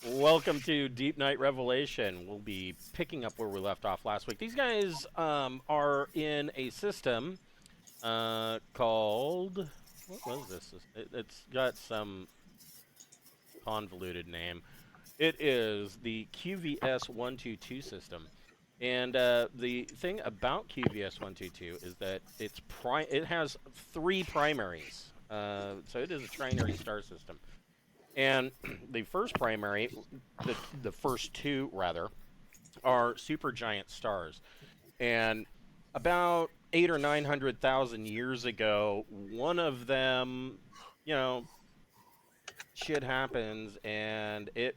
Welcome to Deepnight Revelation. We'll be picking up where we left off last week. These guys are in a system called... What was this? It's got some convoluted name. It is the QVS-122 system. And the thing about QVS-122 is that it has three primaries. So it is a trinary star system. And the first primary, the first two rather, are supergiant stars. And about 800 or 900,000 years ago, one of them, you know, shit happens, and it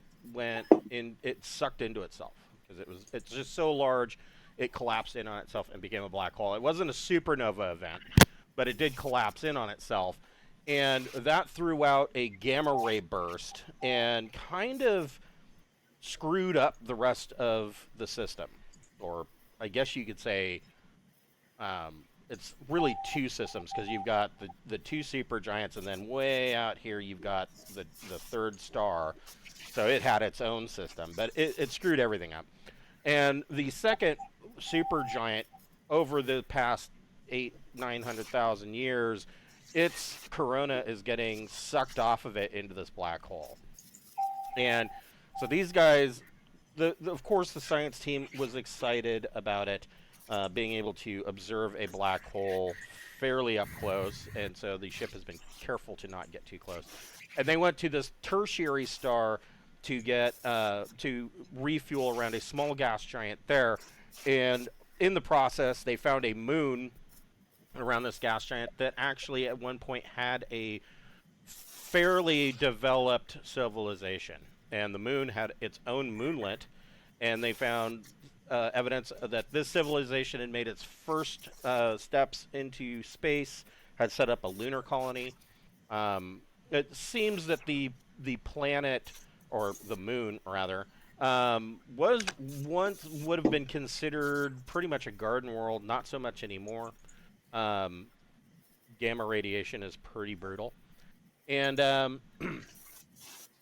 sucked into itself because it's just so large, it collapsed in on itself and became a black hole. It wasn't a supernova event, but it did collapse in on itself. And that threw out a gamma ray burst and kind of screwed up the rest of the system. Or I guess you could say it's really two systems because you've got the two supergiants, and then way out here you've got the third star. So it had its own system, but it screwed everything up. And the second supergiant, over the past 900,000 years, its corona is getting sucked off of it into this black hole. And so these guys, of course, the science team was excited about it, being able to observe a black hole fairly up close, and so the ship has been careful to not get too close. And they went to this tertiary star to get to refuel around a small gas giant there, and in the process, they found a moon around this gas giant that actually at one point had a fairly developed civilization, and the moon had its own moonlet, and they found evidence that this civilization had made its first steps into space, had set up a lunar colony. It seems that the planet, or the moon rather, was once would have been considered pretty much a garden world, not so much anymore. Gamma radiation is pretty brutal. And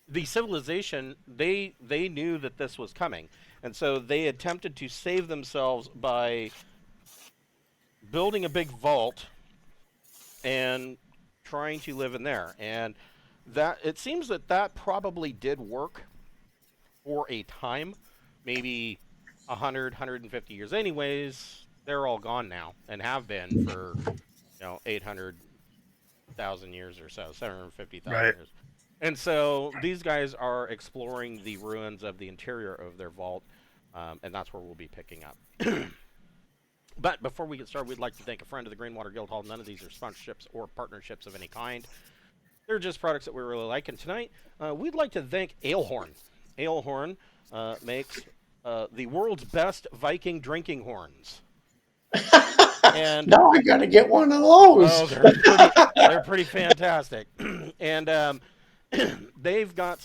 the civilization, they knew that this was coming. And so they attempted to save themselves by building a big vault and trying to live in there. And that it seems that probably did work for a time, maybe 150 years. Anyways, they're all gone now and have been for 800,000 years or so, 750,000 Right. years. And so these guys are exploring the ruins of the interior of their vault, and that's where we'll be picking up. But before we get started, we'd like to thank a friend of the Greenwater Guildhall. None of these are sponsorships or partnerships of any kind. They're just products that we really like. And tonight, we'd like to thank AleHorn. AleHorn makes the world's best Viking drinking horns. And now I gotta get one of those. oh, they're pretty fantastic. And they've got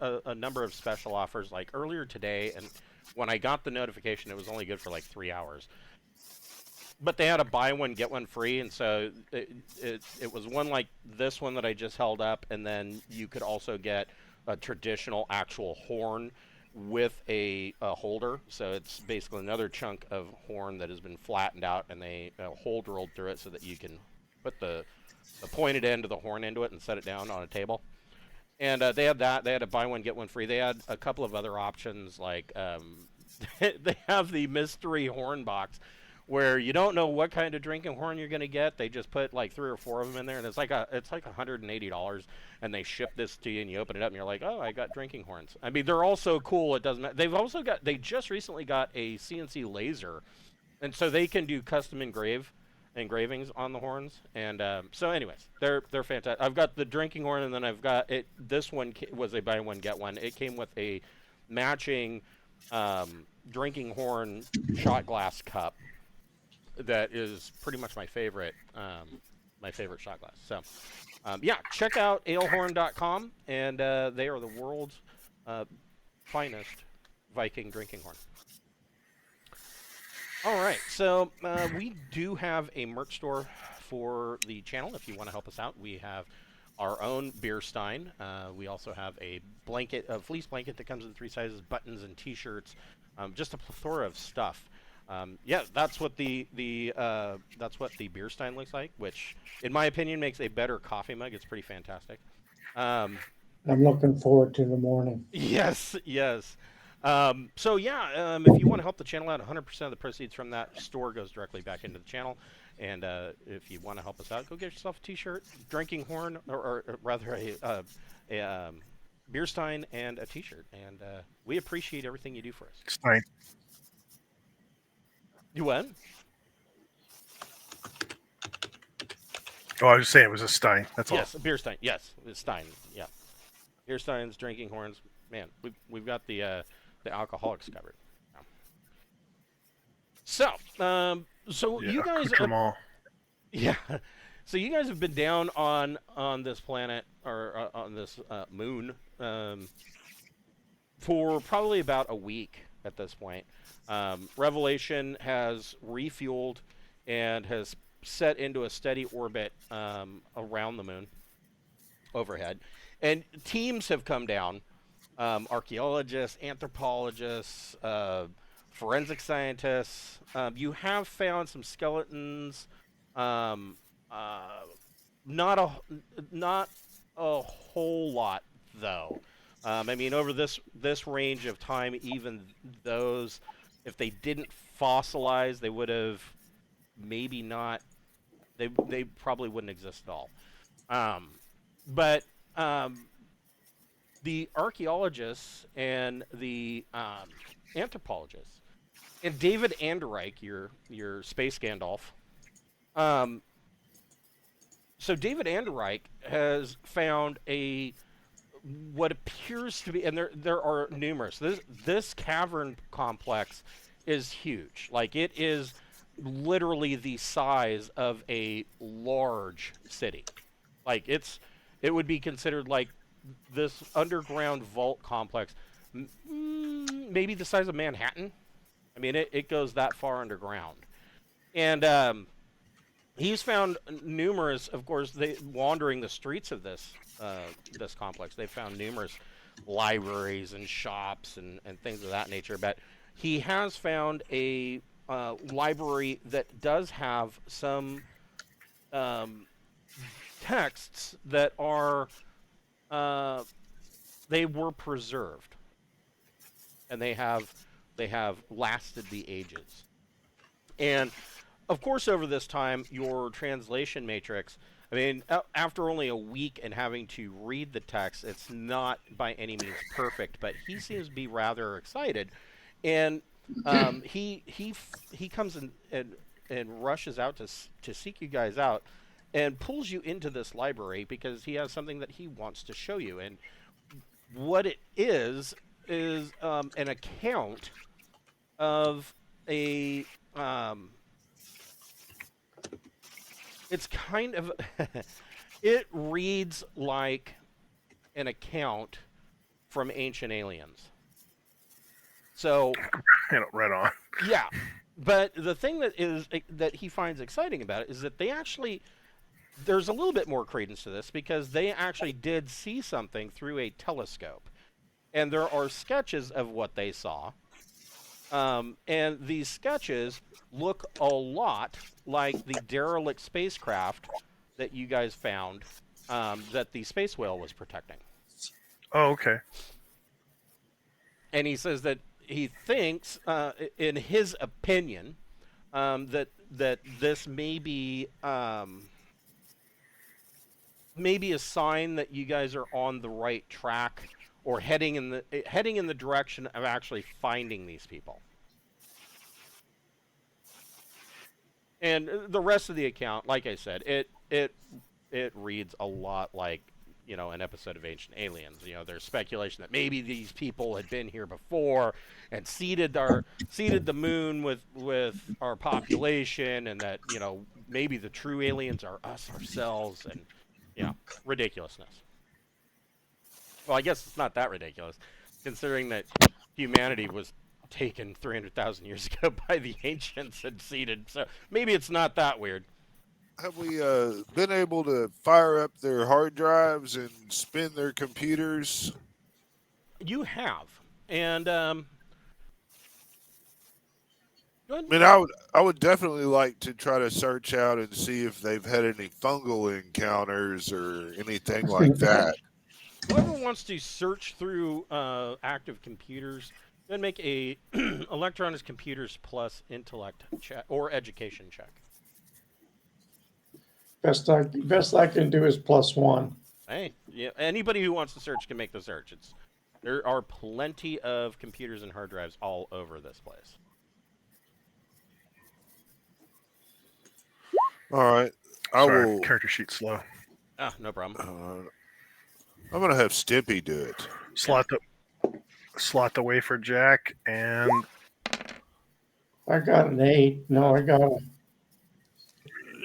a number of special offers. Like earlier today, and when I got the notification, it was only good for like 3 hours. But they had a buy one get one free, and so it was one like this one that I just held up, and then you could also get a traditional actual horn with a holder. So it's basically another chunk of horn that has been flattened out, and they hole drilled through it so that you can put the pointed end of the horn into it and set it down on a table. And they had that. They had a buy one get one free. They had a couple of other options, like they have the mystery horn box, where you don't know what kind of drinking horn you're going to get. They just put like 3 or 4 of them in there, and it's like $180, and they ship this to you, and you open it up, and you're like, oh, I got drinking horns. I mean, they're all so cool. It doesn't matter. They just recently got a CNC laser, and so they can do custom engravings on the horns. And so anyways, they're fantastic. I've got the drinking horn, and then I've got it. This one was a buy one get one. It came with a matching drinking horn shot glass cup that is pretty much my favorite shot glass. So yeah, check out alehorn.com, and they are the world's finest Viking drinking horn. All right, so we do have a merch store for the channel. If you want to help us out, we have our own beer stein. We also have a blanket, a fleece blanket that comes in 3 sizes, buttons and T-shirts, just a plethora of stuff. Yeah, that's what the beer stein looks like, which, in my opinion, makes a better coffee mug. It's pretty fantastic. Um, I'm looking forward to the morning. Yes, yes. So yeah, if you want to help the channel out, 100% of the proceeds from that store goes directly back into the channel. And if you want to help us out, go get yourself a T-shirt, drinking horn, or rather a beer stein and a T-shirt. And we appreciate everything you do for us. Stein. You went? Oh, I was just saying it was a Stein. That's Yes, a beer stein. Yes, it's stein. Yeah, beer steins, drinking horns. Man, we've got the alcoholics covered. So, so all. Yeah, you guys, accoutrement. yeah, so you guys have been down on this planet or on this moon for probably about a week at this point. Revelation has refueled and has set into a steady orbit around the moon overhead, and teams have come down. Archaeologists, anthropologists, forensic scientists. You have found some skeletons. Not a whole lot though. I mean, over this range of time, even those, if they didn't fossilize, they would have maybe not. They probably wouldn't exist at all. But the archaeologists and the anthropologists and David Anderreich, your space Gandalf. So David Anderreich has found what appears to be, and there are numerous. This cavern complex is huge. Like, it is literally the size of a large city. Like, it would be considered like this underground vault complex, maybe the size of Manhattan. I mean, it goes that far underground. And he's found numerous, of course, wandering the streets of this complex. They found numerous libraries and shops and things of that nature. But he has found a library that does have some texts that are they were preserved, and they have lasted the ages. And of course, over this time, your translation matrix, I mean, after only a week and having to read the text, it's not by any means perfect, but he seems to be rather excited. And he comes in and rushes out to seek you guys out and pulls you into this library because he has something that he wants to show you. And what it is an account of a... it's kind of... it reads like an account from Ancient Aliens. So... right on. Yeah. But the thing that he finds exciting about it is that they actually... There's a little bit more credence to this because they actually did see something through a telescope. And there are sketches of what they saw. And these sketches look a lot like the derelict spacecraft that you guys found that the space whale was protecting. Oh, okay. And he says that he thinks, in his opinion, that this may be maybe a sign that you guys are on the right track or heading in the direction of actually finding these people. And the rest of the account, like I said, it reads a lot like, you know, an episode of Ancient Aliens. You know, there's speculation that maybe these people had been here before and seeded the moon with our population, and that, you know, maybe the true aliens are us ourselves, and, you know, ridiculousness. Well, I guess it's not that ridiculous, considering that humanity was taken 300,000 years ago by the ancients and seeded. So maybe it's not that weird. have we been able to fire up their hard drives and spin their computers? You have, and go ahead. I mean, I would definitely like to try to search out and see if they've had any fungal encounters or anything like that. Whoever wants to search through active computers, then make a electronics computers plus intellect check or education check. Best I can do is +1. Hey, yeah, anybody who wants to search can make the search. There are plenty of computers and hard drives all over this place. All right, I Sorry, will. character sheet slow. Ah, no problem. I'm gonna have Stimpy do it. Slot the wafer jack and I got an 8. No, I got a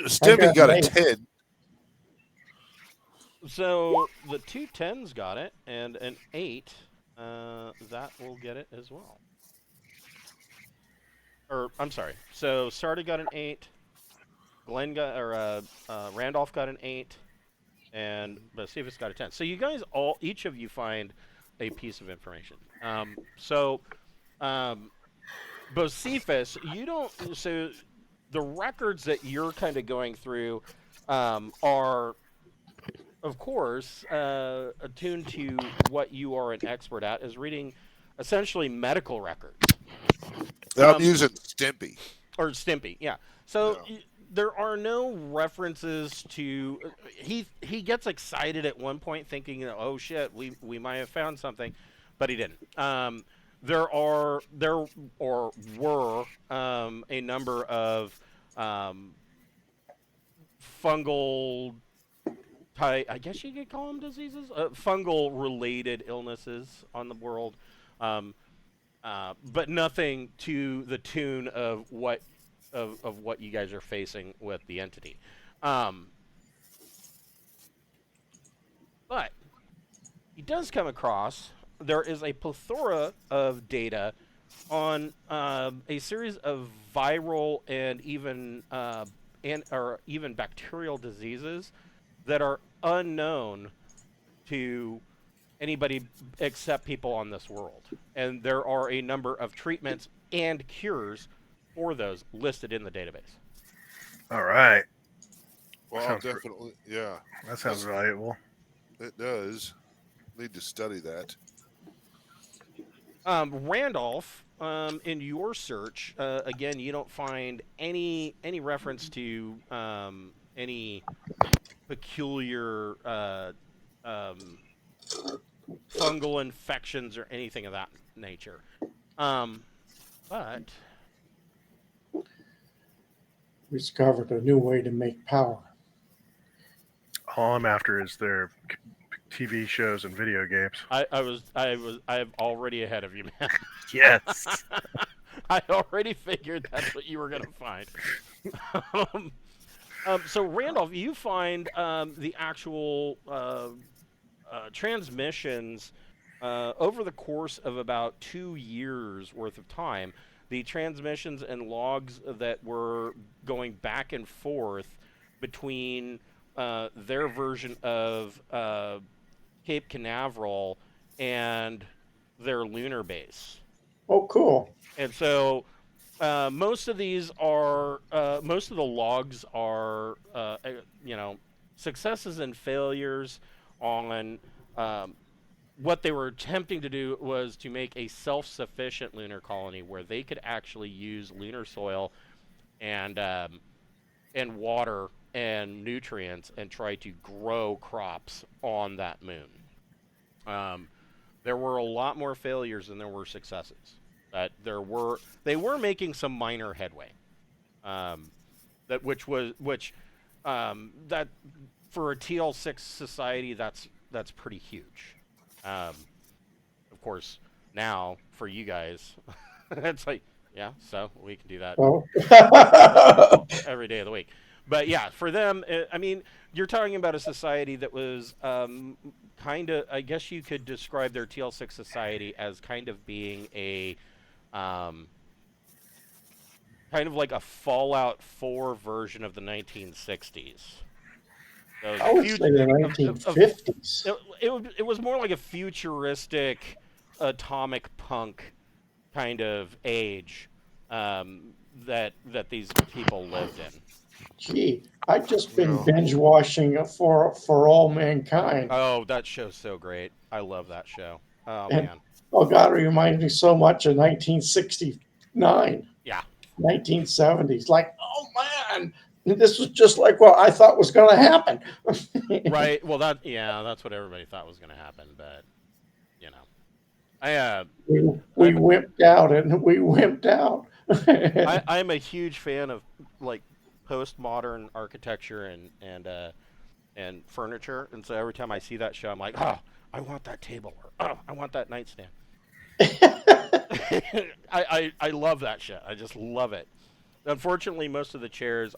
Stimpy got a an 10. So the 2 10s got it, and an 8, that will get it as well. Or, I'm sorry. So Sarda got an 8, Glenn got, or Randolph got an 8, and Bocephus got a 10. So you guys each of you find a piece of information. Bocephus, you don't, so the records that you're kind of going through are, of course, attuned to what you are an expert at, is reading essentially medical records. I'm using Stimpy. Or Stimpy, yeah. So there are no references to. He gets excited at one point, thinking, "Oh shit, we might have found something," but he didn't. There were a number of fungal type, I guess you could call them diseases, fungal related illnesses on the world. But nothing to the tune of what you guys are facing with the entity. But he does come across, there is a plethora of data on a series of viral and even bacterial diseases that are unknown to anybody except people on this world. And there are a number of treatments and cures for those listed in the database. all right. Well, Sounds definitely, yeah, That sounds valuable. it does. Need to study that. Randolph, in your search, again, you don't find any reference to any peculiar fungal infections or anything of that nature. But We discovered a new way to make power. All I'm after is their TV shows and video games. I'm already ahead of you, man. Yes. I already figured that's what you were gonna find. So Randolph, you find the actual transmissions over the course of about 2 years worth of time. The transmissions and logs that were going back and forth between their version of Cape Canaveral and their lunar base. Oh, cool. And so most of these are, most of the logs are, successes and failures on what they were attempting to do was to make a self-sufficient lunar colony where they could actually use lunar soil and water and nutrients and try to grow crops on that moon. There were a lot more failures than there were successes. They were making some minor headway. That for a TL6 society, that's pretty huge. Of course, now for you guys, it's like, yeah, so we can do that Oh. every day of the week. But yeah, for them, I mean, you're talking about a society that was kind of, I guess you could describe their TL6 society as kind of being a kind kind of like a Fallout 4 version of the 1960s. So I would say the of 1950s. it was more like a futuristic atomic punk kind of age that these people lived in. Gee, I've just been Well, binge watching for All Mankind. Oh, that show's so great. I love that show. Oh And man. oh God, it reminds me so much of 1969, Yeah. 1970s. Like, oh man, this was just like what I thought was going to happen. Right. Well, that's what everybody thought was going to happen, but you know. We I'm wimped out and we wimped out. I'm a huge fan of like postmodern architecture and furniture, and so every time I see that show, I'm like, oh, I want that table, or oh, I want that nightstand. I love that shit. I just love it. Unfortunately, most of the chairs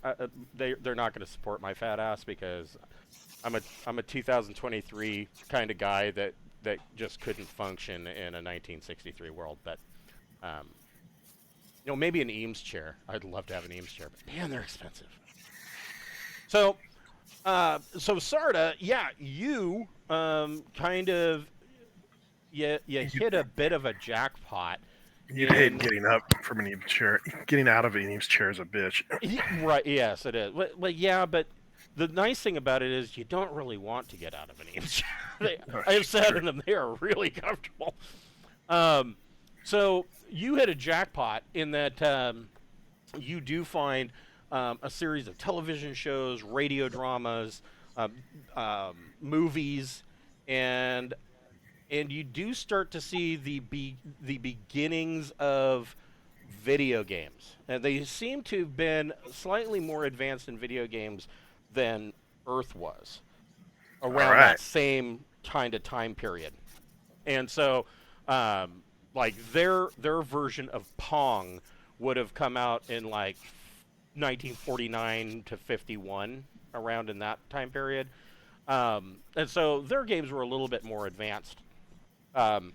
they're not going to support my fat ass because I'm a 2023 kind of guy that just couldn't function in a 1963 world. But maybe an Eames chair. I'd love to have an Eames chair, but man, they're expensive. So Sarda, yeah, you kind of you hit a bit of a jackpot. You'd hate getting up from an Eames chair. Getting out of an Eames chair is a bitch. Right? Yes, it is. But yeah, but the nice thing about it is you don't really want to get out of an Eames chair. I have sat in them; they are really comfortable. So you hit a jackpot in that you do find a series of television shows, radio dramas, movies, and you do start to see the beginnings of video games. And they seem to have been slightly more advanced in video games than Earth was around that same kind of time period. And so, like their version of Pong would have come out in like 1949 to 51, around in that time period. And so their games were a little bit more advanced. And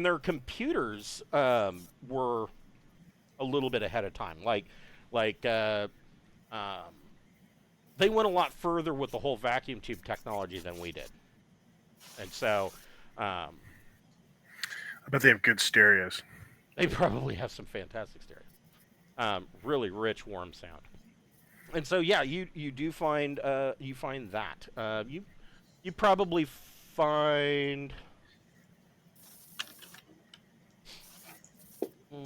their computers were a little bit ahead of time. They went a lot further with the whole vacuum tube technology than we did. And so I bet they have good stereos. they probably have some fantastic stereo. Really rich, warm sound. And so yeah, you do find that. You probably find I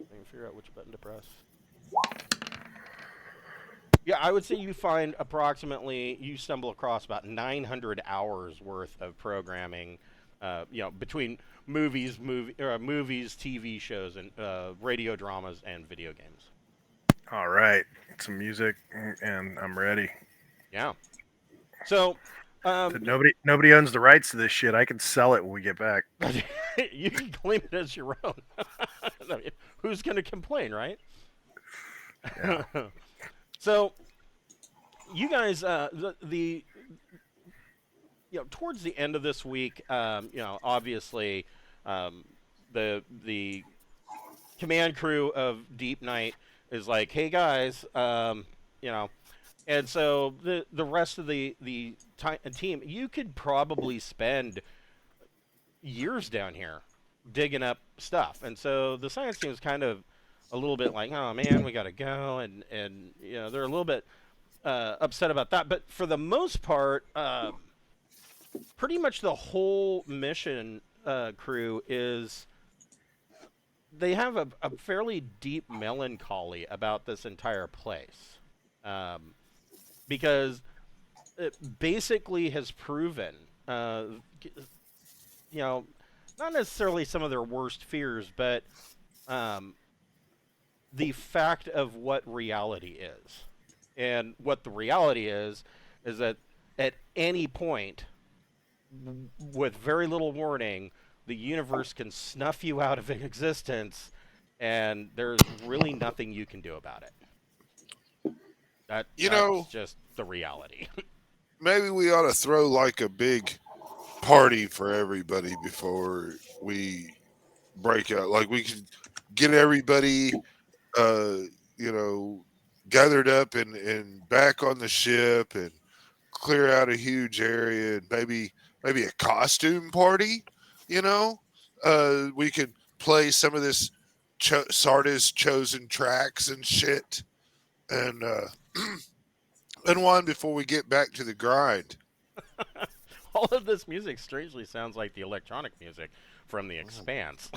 can figure out which button to press. Yeah, I would say you stumble across about 900 hours worth of programming, between movies, TV shows, and radio dramas and video games. All right, some music, and I'm ready. Yeah. So, nobody owns the rights to this shit. I can sell it when we get back. you can claim it as your own. I mean, who's going to complain, right? Yeah. So, you guys, towards the end of this week, obviously, the command crew of Deepnight is like, hey guys, and so the rest of the team, you could probably spend years down here digging up stuff, and so the science team is kind of a little bit like, oh man, we got to go, and they're a little bit upset about that. But for the most part, pretty much the whole mission crew they have a fairly deep melancholy about this entire place, because it basically has proven, not necessarily some of their worst fears, but the fact of what reality is. And what the reality is that at any point, with very little warning, the universe can snuff you out of existence, and there's really nothing you can do about it. That's just the reality. Maybe we ought to throw like a big party for everybody before we break out. Like we could get everybody, uh, you know, gathered up and back on the ship and clear out a huge area and maybe a costume party. You know, we could play some of this Sarda's chosen tracks and shit, and and one before we get back to the grind. All of this music strangely sounds like the electronic music from The Expanse.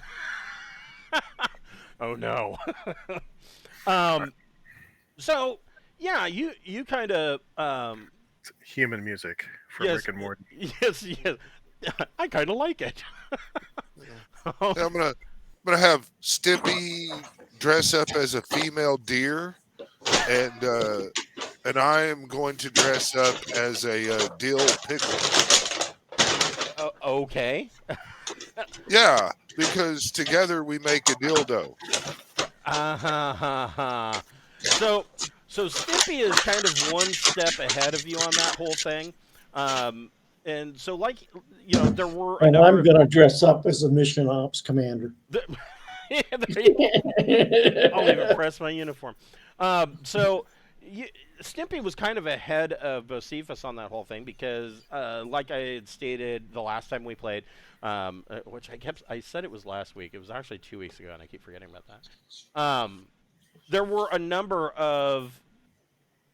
Oh no. um, so yeah, you kind of Human music from yes Rick and Morty. yes. I kind of like it. Yeah, I'm gonna have Stimpy dress up as a female deer, and I am going to dress up as a dill pickle. Okay. Yeah, because together we make a dildo. So Stimpy is kind of one step ahead of you on that whole thing. And so like there were a And number I'm of going to dress up as a mission ops commander. yeah, I'll even press my uniform. So Stimpy was kind of ahead of Bocephus on that whole thing because, like I had stated the last time we played, which I said it was last week. It was actually 2 weeks ago, and I keep forgetting about that. There were a number of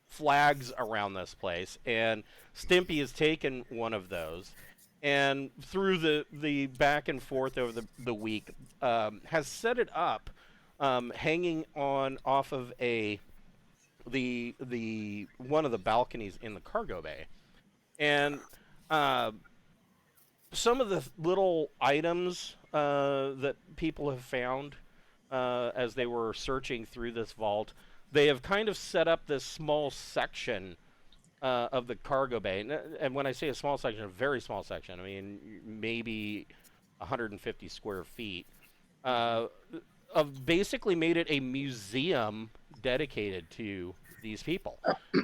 flags around this place, and Stimpy has taken one of those. And through the back and forth over the week, has set it up, hanging on off of the one of the balconies in the cargo bay, and some of the little items that people have found as they were searching through this vault, they have kind of set up this small section of the cargo bay. And when I say a small section, a very small section, I mean maybe 150 square feet, of basically made it a museum dedicated to these people.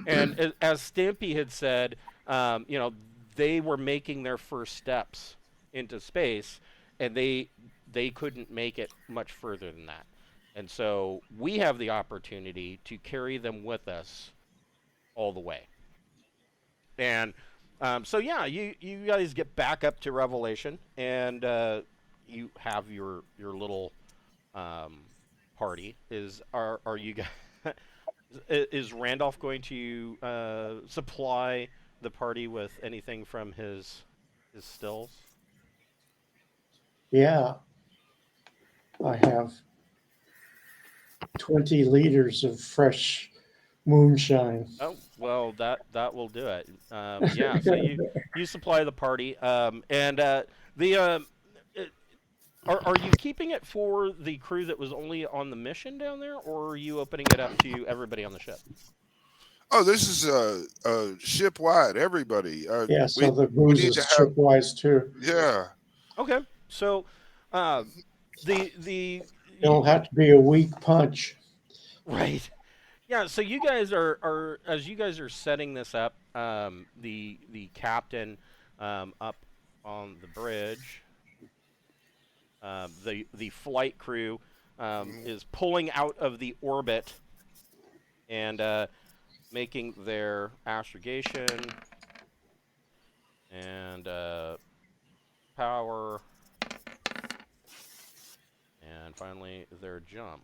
And as Stampy had said, they were making their first steps into space, and they couldn't make it much further than that. And so we have the opportunity to carry them with us all the way. And so yeah, you guys get back up to Revelation, and you have your little party. Are you guys? Is Randolph going to supply the party with anything from his stills? Yeah, I have 20 liters of fresh moonshine. Oh well, that will do it. Yeah, so you supply the party, and the are you keeping it for the crew that was only on the mission down there, or are you opening it up to everybody on the ship? Oh, this is ship wide. Everybody. Yeah, We so the we booze need to is have. tripwise too. Yeah. Okay, so the It'll have to be a weak punch. right. Yeah, so you guys are as you guys are setting this up, the captain up on the bridge, the flight crew is pulling out of the orbit and making their astrogation and power, and finally their jump.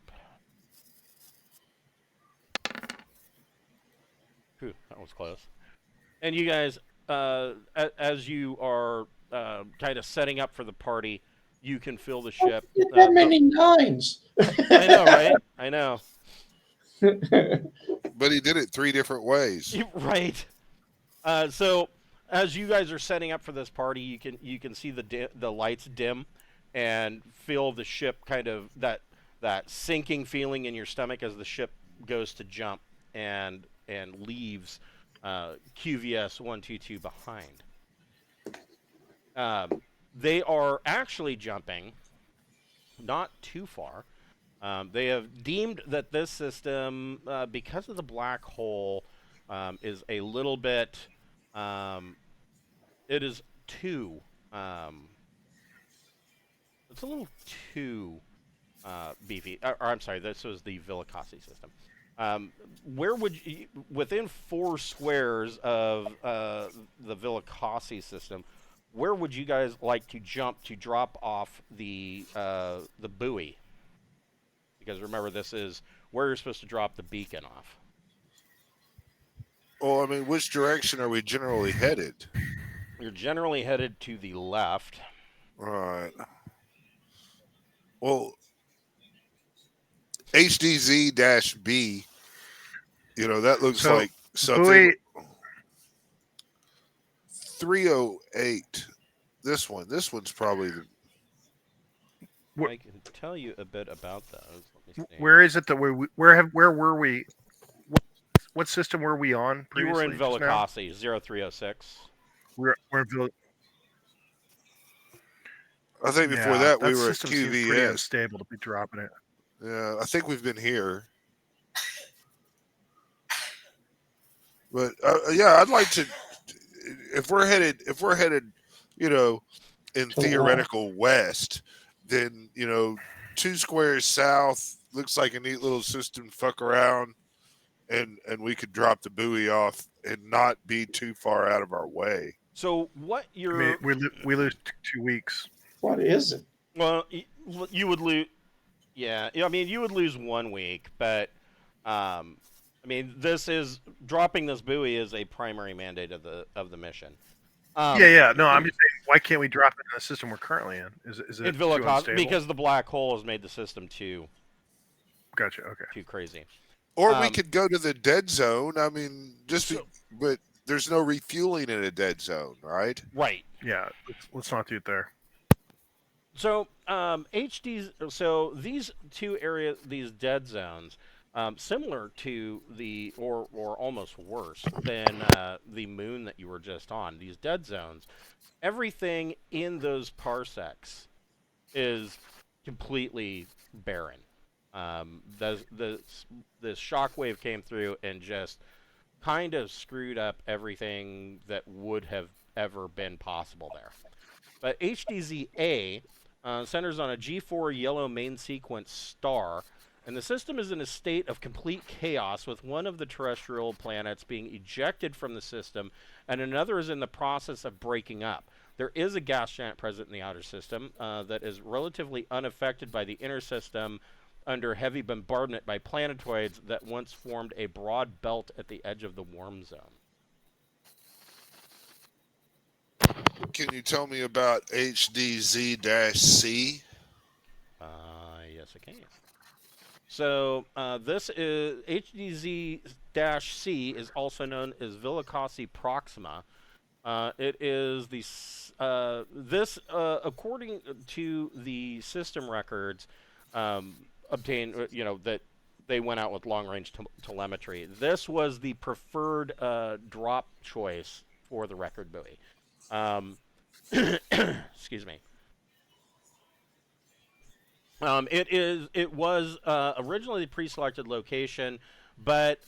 Whew, that was close. And you guys, as you are kind of setting up for the party, you can feel the ship. Did that many nines. I know, right? I know. But he did it 3 different ways. Right. So as you guys are setting up for this party, you can see the lights dim, and feel the ship kind of that sinking feeling in your stomach as the ship goes to jump and leaves QVS 122 behind. They are actually jumping not too far. They have deemed that this system, because of the black hole, is a little bit. It is too. It's a little too beefy. Or I'm sorry, this was the Villicossi system. Where would you, within 4 squares of the Villicossi system, where would you guys like to jump to drop off the buoy? Because remember, this is where you're supposed to drop the beacon off. Well, I mean, which direction are we generally headed? You're generally headed to the left. All right. Well, HDZ-B, that looks So, like something. Buoy, 308. This one's probably the. I can tell you a bit about those. Let me see. where is it that where were we? What system were we on You previously? were in just now? Villicossi, 0306. We're in I think before that we were at system seems pretty QVS. unstable to be dropping it. Yeah, I think we've been here. But yeah, I'd like to. If we're headed, in theoretical west, then 2 squares south looks like a neat little system. Fuck around, and we could drop the buoy off and not be too far out of our way. So what I you're... mean, we lose 2 weeks. What is it? Well, you would lose... Yeah, I mean, you would lose 1 week, but... I mean, this is... Dropping this buoy is a primary mandate of the mission. Yeah. No, I'm just saying, why can't we drop it in the system we're currently in? Is it in too Villicossi, unstable? because the black hole has made the system too Gotcha. Okay. crazy. Or we could go to the dead zone. I mean, but there's no refueling in a dead zone, right? Right. Yeah. Let's not do it there. So so these 2 areas, these dead zones, similar to or almost worse than the moon that you were just on. These dead zones, everything in those parsecs is completely barren. This shockwave came through and just kind of screwed up everything that would have ever been possible there. But HDZ-A centers on a G4 yellow main sequence star, and the system is in a state of complete chaos, with one of the terrestrial planets being ejected from the system, and another is in the process of breaking up. There is a gas giant present in the outer system that is relatively unaffected by the inner system under heavy bombardment by planetoids that once formed a broad belt at the edge of the warm zone. Can you tell me about HDZ-C? Yes, I can. So this is HDZ-C is also known as Villicossi Proxima. It is this according to the system records obtained, that they went out with long-range telemetry. This was the preferred drop choice for the record buoy. Excuse me. It was originally the pre-selected location, but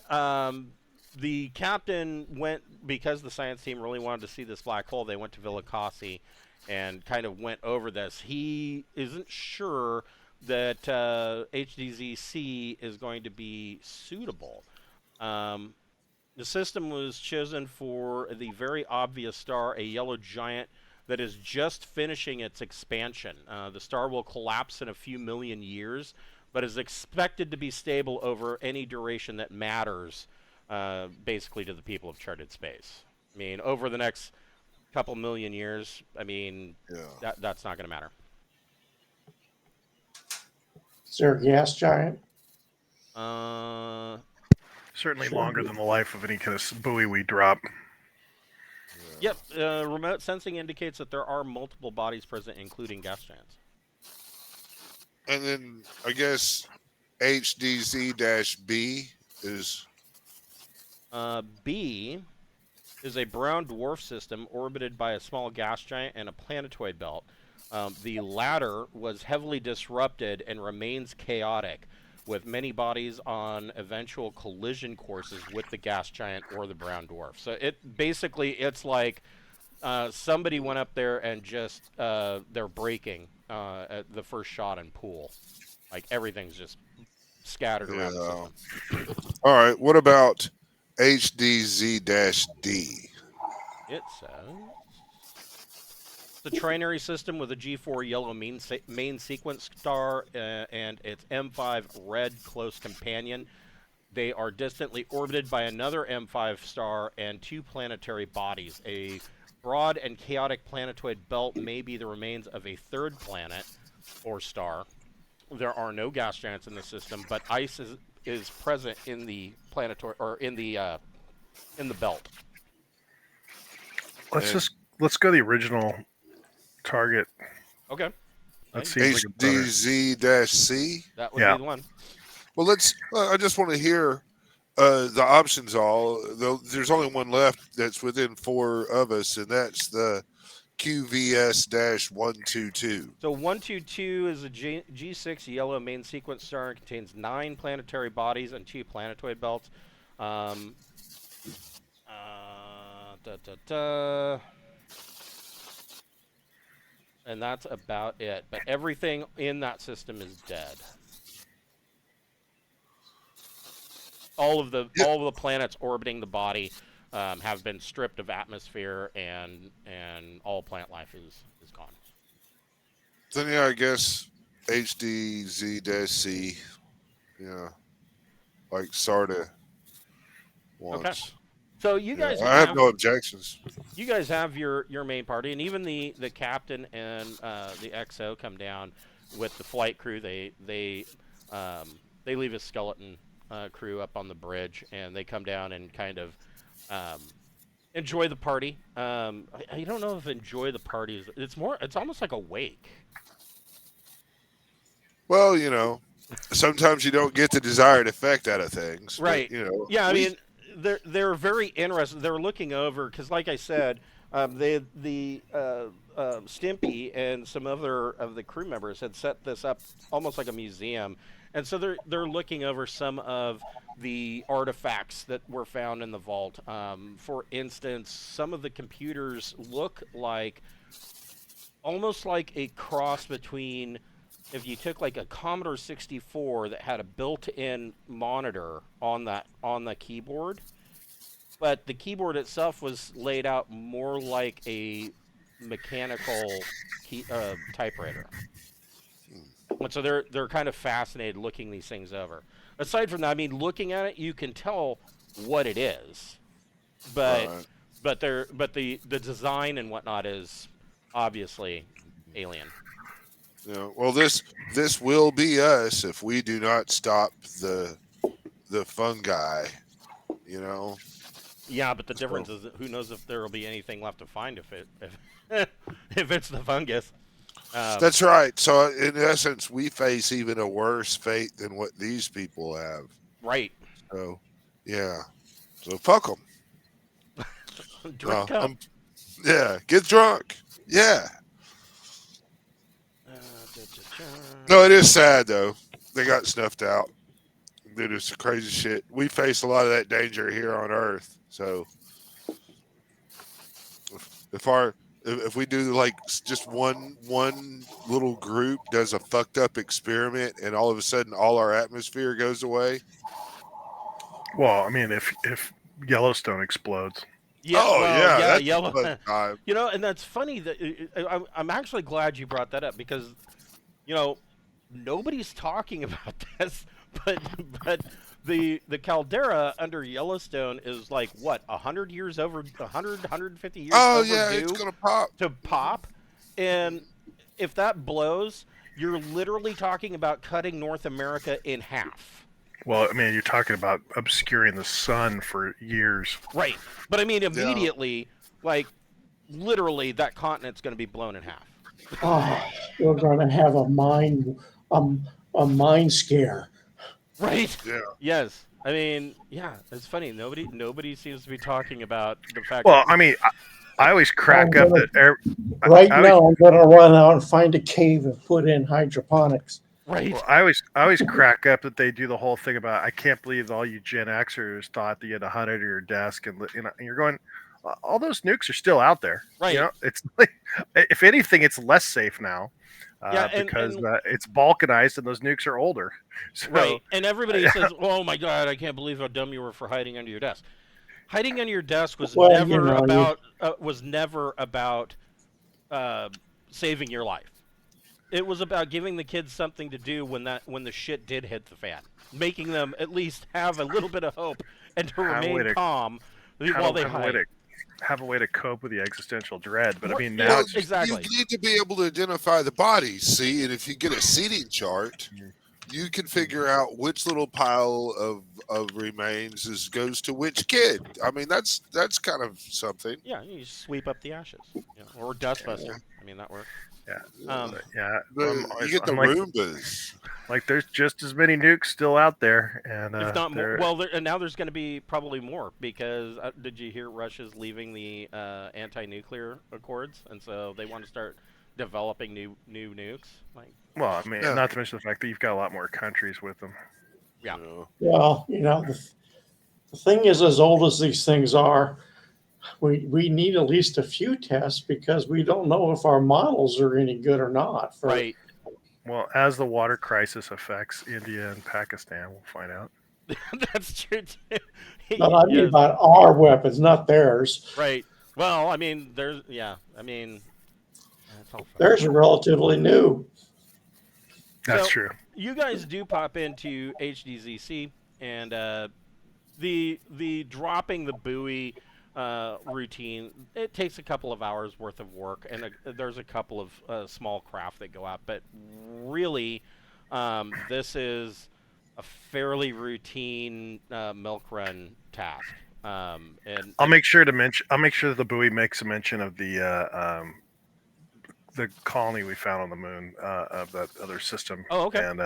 the captain went, because the science team really wanted to see this black hole, they went to Villicossi and kind of went over this. He isn't sure that HDZ-C is going to be suitable. The system was chosen for the very obvious star, a yellow giant that is just finishing its expansion. The star will collapse in a few million years, but is expected to be stable over any duration that matters, basically, to the people of charted space. I mean, over the next couple million years, I mean, that's not going to matter. Is there a gas giant? Certainly longer than the life of any kind of buoy we drop. Yep, remote sensing indicates that there are multiple bodies present, including gas giants. And then I guess HDZ-B is... B is a brown dwarf system orbited by a small gas giant and a planetoid belt. The latter was heavily disrupted and remains chaotic, with many bodies on eventual collision courses with the gas giant or the brown dwarf. So it's like somebody went up there and just they're braking at the first shot in pool. Like everything's just scattered around the Yeah. system. All right. What about HDZ-D? It says the trinary system with a G4 yellow main sequence star and its M5 red close companion. They are distantly orbited by another M5 star and 2 planetary bodies. A broad and chaotic planetoid belt may be the remains of a third planet or star. There are no gas giants in the system, but ice is present in the planetoid or in the belt. Let's go the original target. Okay. That seems like a better. HDZ-C? That would Yeah. be the one. Well, I just want to hear the options all. There's only one left that's within 4 of us, and that's the QVS-122. So 122 is a G6 yellow main sequence star and contains 9 planetary bodies and 2 planetoid belts. And that's about it. But everything in that system is dead. All of the planets orbiting the body have been stripped of atmosphere, and all plant life is gone. Then yeah, I guess HDZ-C. Yeah, like Sarda wants. Okay. So you guys, I have no objections. You guys have your main party, and even the captain and the XO come down with the flight crew. They leave a skeleton crew up on the bridge, and they come down and kind of enjoy the party. I don't know if enjoy the party is. It's almost like a wake. Well, sometimes you don't get the desired effect out of things. Right. But, yeah, I mean, they're very interested. They're looking over because, like I said, Stimpy and some other of the crew members had set this up almost like a museum, and so they're looking over some of the artifacts that were found in the vault. For instance, some of the computers look like almost like a cross between. If you took like a Commodore 64 that had a built-in monitor on the keyboard, but the keyboard itself was laid out more like a mechanical typewriter. And so they're kind of fascinated looking these things over. Aside from that, I mean, looking at it, you can tell what it is, but the design and whatnot is obviously alien. Well, this will be us if we do not stop the fungi. Yeah, but the difference is that who knows if there will be anything left to find if if it's the fungus. That's right. So in essence, we face even a worse fate than what these people have. Right. So yeah. So fuck them. Drink up. Yeah. Get drunk. Yeah. No, it is sad though. They got snuffed out. Dude, it's crazy shit. We face a lot of that danger here on Earth. So if we do like just one little group does a fucked up experiment and all of a sudden all our atmosphere goes away. Well, I mean, if Yellowstone explodes. Yeah, yellow. Time. And that's funny that I'm actually glad you brought that up because, nobody's talking about this, but the caldera under Yellowstone is like what 100 years over 150 years. Oh overdue yeah, it's gonna pop. And if that blows, you're literally talking about cutting North America in half. Well, I mean, you're talking about obscuring the sun for years. Right. But I mean, immediately, like, literally, that continent's going to be blown in half. Oh, we're going to have a mind scare. Right? Yeah. Yes. I mean, yeah, it's funny. Nobody seems to be talking about the fact Well, I mean, I always crack up that... Right now, I'm going to run out and find a cave and put in hydroponics. Right. Well, I always crack up that they do the whole thing about I can't believe all you Gen Xers thought that you had to hunt under your desk and you're going, all those nukes are still out there. Right. You know, it's like, if anything, it's less safe now. Yeah, Because it's balkanized and those nukes are older. So, right. And everybody says, "Oh my God, I can't believe how dumb you were for hiding under your desk." Hiding under your desk was Well, never about saving your life. It was about giving the kids something to do when the shit did hit the fan, making them at least have a little bit of hope and to remain calm while they hide. Have a way to cope with the existential dread. But I mean, Yeah, now it's exactly. You need to be able to identify the bodies. See, and if you get a seating chart, you can figure out which little pile of remains goes to which kid. I mean, that's kind of something. Yeah, you just sweep up the ashes, or dustbuster. I mean, that works. Yeah. You get the Roombas. Like there's just as many nukes still out there, and if not more. Well, and now there's going to be probably more because did you hear Russia's leaving the anti-nuclear accords, and so they want to start developing new nukes. Like, well, I mean, not to mention the fact that you've got a lot more countries with them. Yeah. Well, the thing is, as old as these things are, we need at least a few tests because we don't know if our models are any good or not. Right. Well, as the water crisis affects India and Pakistan, we'll find out. That's true too. But I mean about our weapons, not theirs. Right. Well, I mean, theirs are relatively new. That's true. You guys do pop into HDZC, and the dropping the buoy routine, it takes a couple of hours worth of work, and there's a couple of small craft that go out, but really this is a fairly routine milk run task. And I'll make sure that the buoy makes a mention of the colony we found on the moon of that other system. Oh, okay. And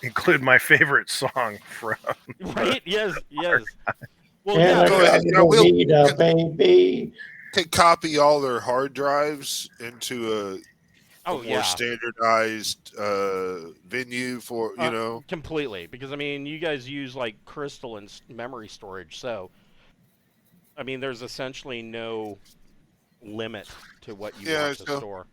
include my favorite song from. Right? Yes. Well, baby. Can copy all their hard drives into a more standardized venue for completely, because I mean you guys use like crystal and memory storage, so I mean there's essentially no limit to what you want to store.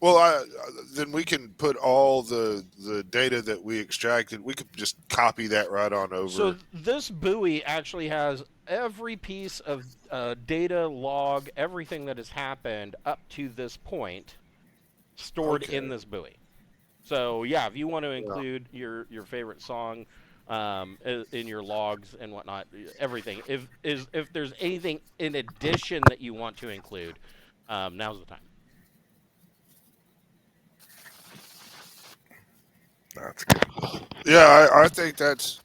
Well, then we can put all the data that we extracted. We could just copy that right on over. So this buoy actually has every piece of data log, everything that has happened up to this point, stored in this buoy. So yeah, if you want to include your favorite song in your logs and whatnot, everything. If there's anything in addition that you want to include, now's the time. That's good. Yeah, I think that's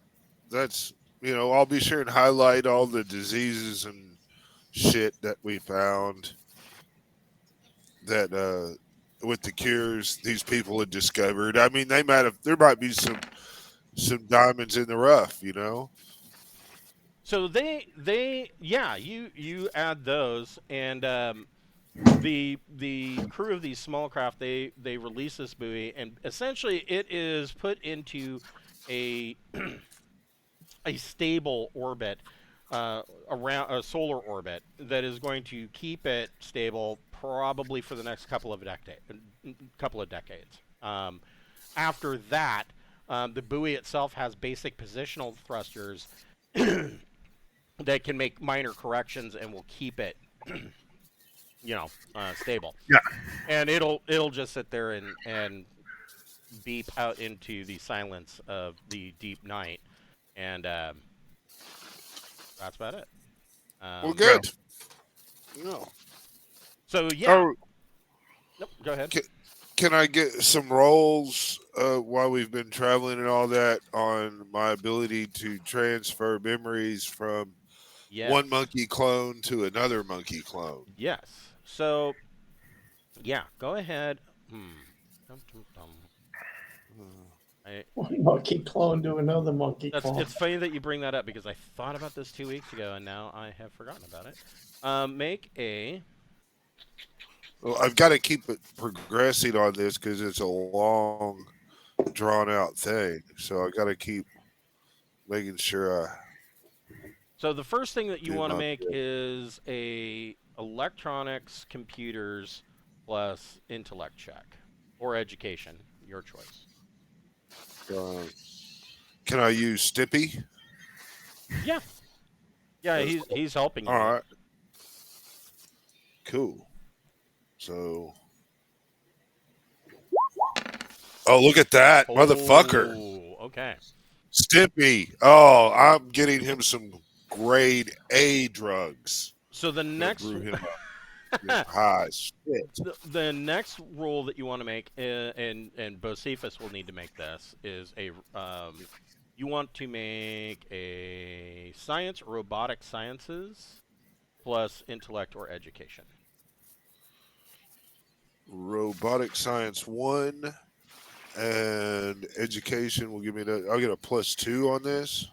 I'll be sure and highlight all the diseases and shit that we found that with the cures these people had discovered. I mean, there might be some diamonds in the rough, So you add those, and the crew of these small craft, they release this buoy, and essentially it is put into a a stable orbit around a solar orbit that is going to keep it stable probably for the next couple of decades. After that, the buoy itself has basic positional thrusters that can make minor corrections and will keep it stable. Yeah. And it'll just sit there and beep out into the silence of the deep night, and that's about it. Well, good. No. So yeah. Nope, go ahead. Can I get some rolls while we've been traveling and all that on my ability to transfer memories from one monkey clone to another monkey clone? Yes. So, yeah, go ahead. One monkey clone to another monkey clone. It's funny that you bring that up because I thought about this 2 weeks ago and now I have forgotten about it. Make a... Well, I've got to keep it progressing on this because it's a long, drawn-out thing. So I got to keep making sure So the first thing that you Do want to not make do it. is a electronics, computers plus intellect check or education, your choice. Can I use Stippy? Yeah, yeah, he's helping you. All out. right. Cool. So, oh, look at that, motherfucker. Oh, okay. Stippy. Oh, I'm getting him some grade A drugs. So the Gonna next brew him up. Get high as shit. the next rule that you want to make, and Bocephus will need to make this, is a you want to make a science, robotic sciences, plus intellect or education. Robotic science 1 and education will give me that. I'll get a +2 on this.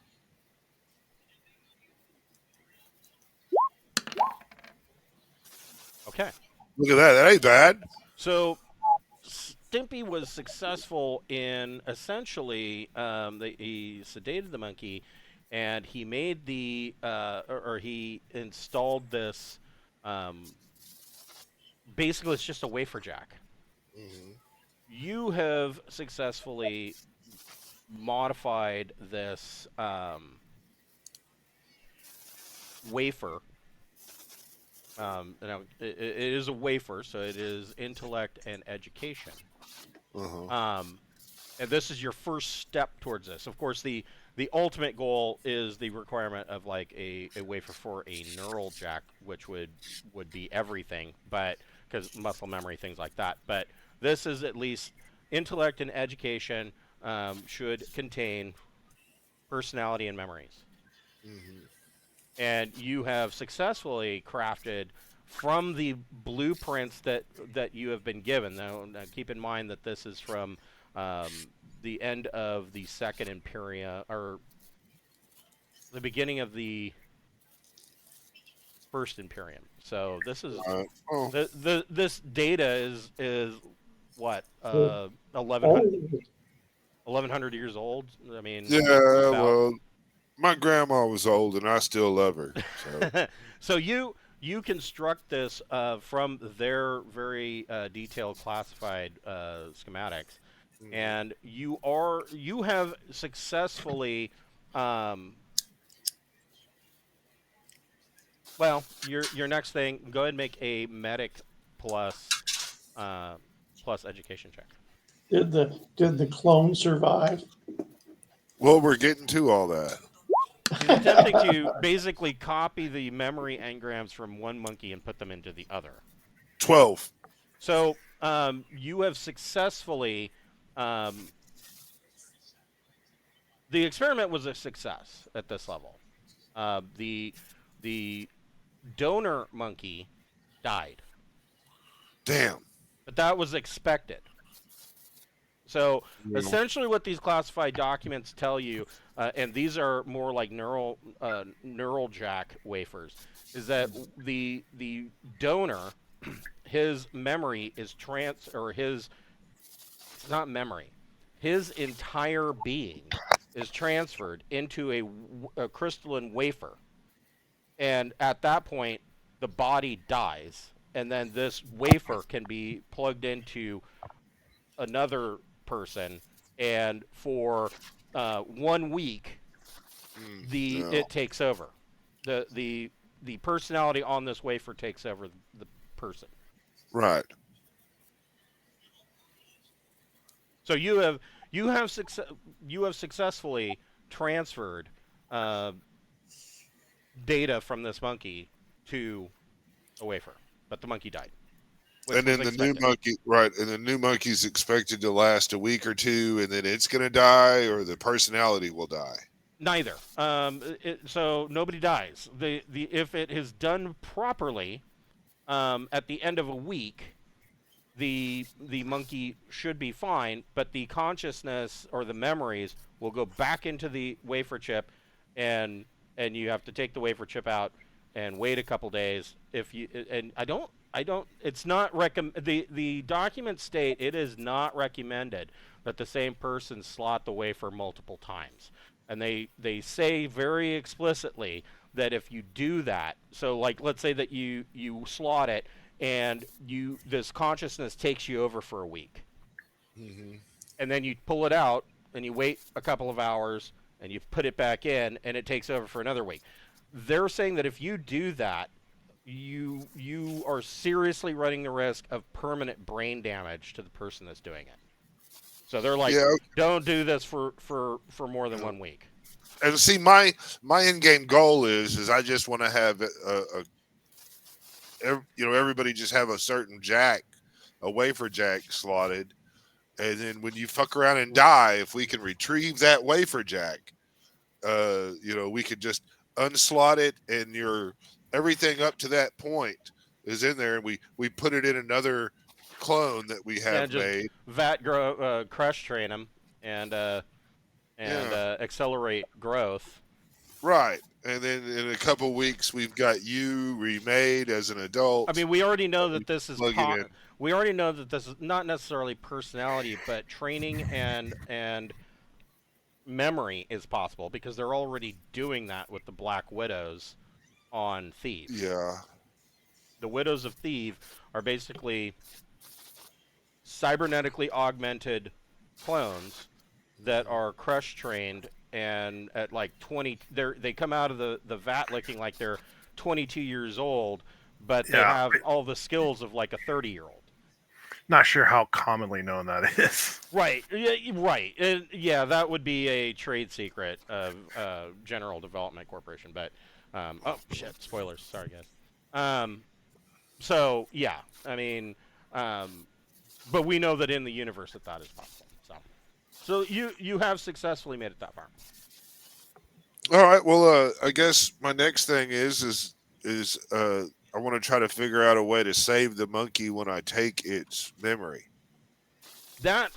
Okay. Look at that. That ain't bad. So Stimpy was successful in essentially he sedated the monkey, and he made the or he installed this. Basically, it's just a wafer jack. Mm-hmm. You have successfully modified this wafer. Now, it is a wafer, so it is intellect and education. Uh-huh. And this is your first step towards this. Of course, the ultimate goal is the requirement of like a wafer for a neural jack, which would be everything, but because muscle memory, things like that. But this is at least intellect and education should contain personality and memories. Mm-hmm. And you have successfully crafted from the blueprints that you have been given. Now keep in mind that this is from the end of the second Imperia, or the beginning of the first Imperium. So this is Oh, this data is what Well, 1100 years old. I mean, yeah. about. Well, my grandma was old, and I still love her. So. So you construct this from their very detailed classified schematics, Mhm. and you have successfully well, your next thing, go ahead and make a medic plus plus education check. did the clone survive? Well, we're getting to all that. He's attempting to basically copy the memory engrams from one monkey and put them into the other. 12. So you have successfully. The experiment was a success at this level. The donor monkey died, Damn. but that was expected. So Yeah. essentially, what these classified documents tell you, and these are more like neural jack wafers, is that the donor, his memory is his not memory, his entire being is transferred into a crystalline wafer, and at that point, the body dies, and then this wafer can be plugged into another person, and for 1 week, No. it takes over. The personality on this wafer takes over the person. Right. So you have successfully transferred data from this monkey to a wafer, but the monkey died. And then the new monkey, right? And the new monkey's expected to last a week or two, and then it's going to die, or the personality will die. Neither. So nobody dies. If it is done properly, at the end of a week, the monkey should be fine, but the consciousness or the memories will go back into the wafer chip, and you have to take the wafer chip out and wait a couple days. It's not the documents state it is not recommended that the same person slot the wafer multiple times. And they say very explicitly that if you do that, so like let's say that you slot it and this consciousness takes you over for a week, Hmm. and then you pull it out and you wait a couple of hours and you put it back in and it takes over for another week. They're saying that if you do that, you are seriously running the risk of permanent brain damage to the person that's doing it. So they're like, Yeah. don't do this for more than Yeah. 1 week. And see, my end game goal is I just want to have everybody just have a certain jack, a wafer jack slotted, and then when you fuck around and die, if we can retrieve that wafer jack, we could just unslot it, and everything up to that point is in there, and we put it in another clone that we Yeah, have just made. crush train them and accelerate growth. Right. And then in a couple weeks, we've got you remade as an adult. I mean, we already know that this is plug it in. we already know that this is not necessarily personality, but training and memory is possible because they're already doing that with the Black Widows on Thieves. Yeah. The Widows of Thieves are basically cybernetically augmented clones that are crush trained, and at like 20 they come out of the vat looking like they're 22 years old, but they Yeah. have all the skills of like a 30-year-old. Not sure how commonly known that is. Right. Yeah, right. Yeah, that would be a trade secret of General Development Corporation, but oh shit, spoilers. Sorry guys. So yeah, I mean, but we know that in the universe that is possible. So you have successfully made it that far. All right. Well, I guess my next thing is I want to try to figure out a way to save the monkey when I take its memory. That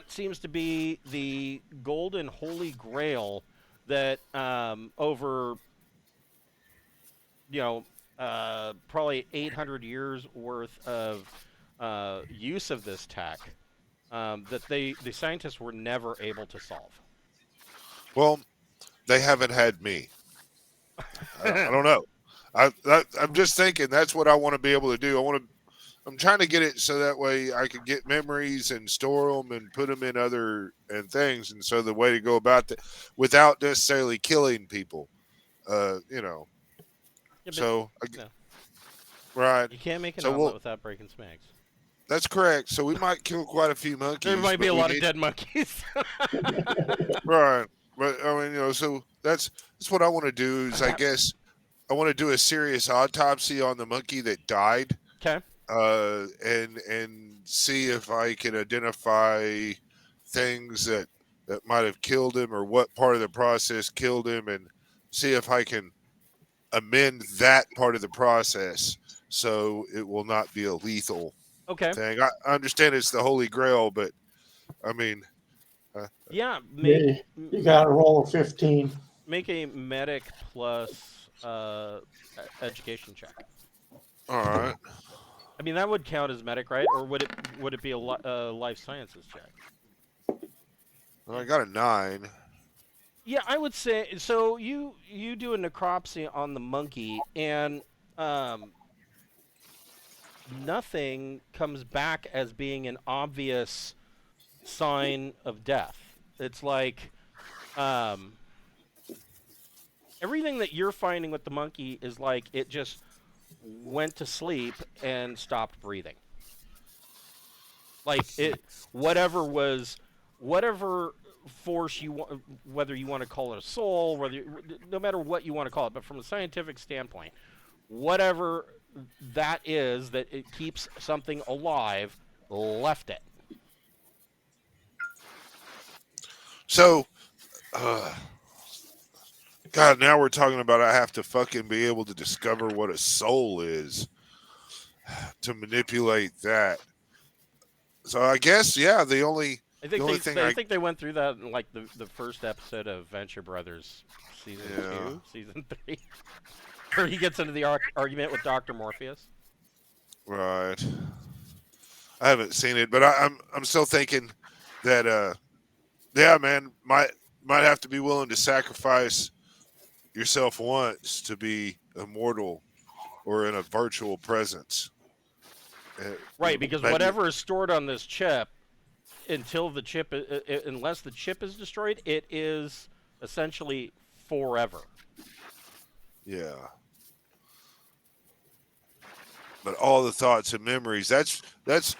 seems to be the golden holy grail that over probably 800 years worth of use of this tech that the scientists were never able to solve. Well, they haven't had me. I don't know. I'm just thinking that's what I want to be able to do. I'm trying to get it so that way I can get memories and store them and put them in other things. And so the way to go about that without necessarily killing people, Yeah, so no. right. You can't make an So omelet without breaking some eggs. That's correct. So we might kill quite a few monkeys. There might be a lot of dead monkeys. Right. But I mean, so that's what I want to do is I guess I want to do a serious autopsy on the monkey that died. Okay. And see if I can identify things that might have killed him or what part of the process killed him, and see if I can amend that part of the process so it will not be a lethal thing. I understand it's the Holy Grail, but I mean, yeah, you got to roll a 15. Make a medic plus education check. All right. I mean, that would count as medic, right? Or would it be a life sciences check? Well, I got a 9. Yeah, I would say so. You do a necropsy on the monkey, and nothing comes back as being an obvious sign of death. It's like everything that you're finding with the monkey is like it just went to sleep and stopped breathing. Like whatever force you want, whether you want to call it a soul, no matter what you want to call it, but from a scientific standpoint, whatever that is that it keeps something alive, left it. So, God, now we're talking about I have to fucking be able to discover what a soul is to manipulate that. So I guess, yeah, the only thing I think they went through that in like the first episode of Venture Brothers season 2, season 3, where he gets into the argument with Dr. Morpheus. Right. I haven't seen it, but I'm still thinking that yeah, man, might have to be willing to sacrifice, yourself once to be immortal or in a virtual presence. Right, because Maybe, whatever is stored on this chip, until the chip, unless the chip is destroyed, it is essentially forever. yeah. But all the thoughts and memories, that's this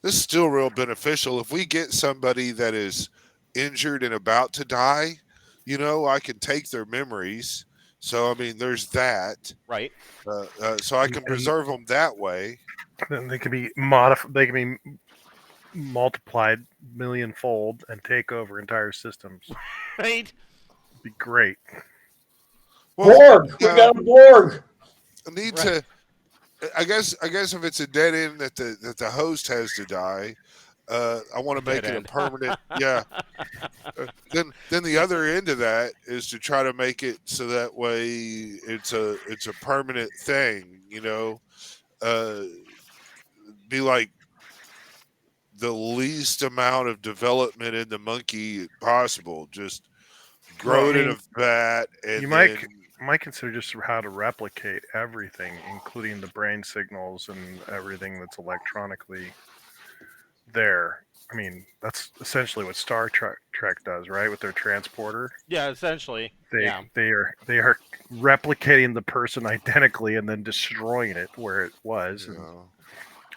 is still real beneficial. If we get somebody that is injured and about to die, I can take their memories. So I mean, there's that. Right. So I can preserve them that way. Then they can be modified. They can be multiplied millionfold and take over entire systems. Right. Be great. Well, Borg. We got a Borg. I need Right. to. I guess if it's a dead end that the host has to die, I want to make Dead it end. a permanent. Yeah. Then the other end of that is to try to make it so that way it's a permanent thing. Be like the least amount of development in the monkey possible. Just grow Well, it in a vat, and you then might consider just how to replicate everything, including the brain signals and everything that's electronically there. I mean, that's essentially what Star Trek does, right? With their transporter, Yeah, essentially. they Yeah. they are replicating the person identically and then destroying it where it was and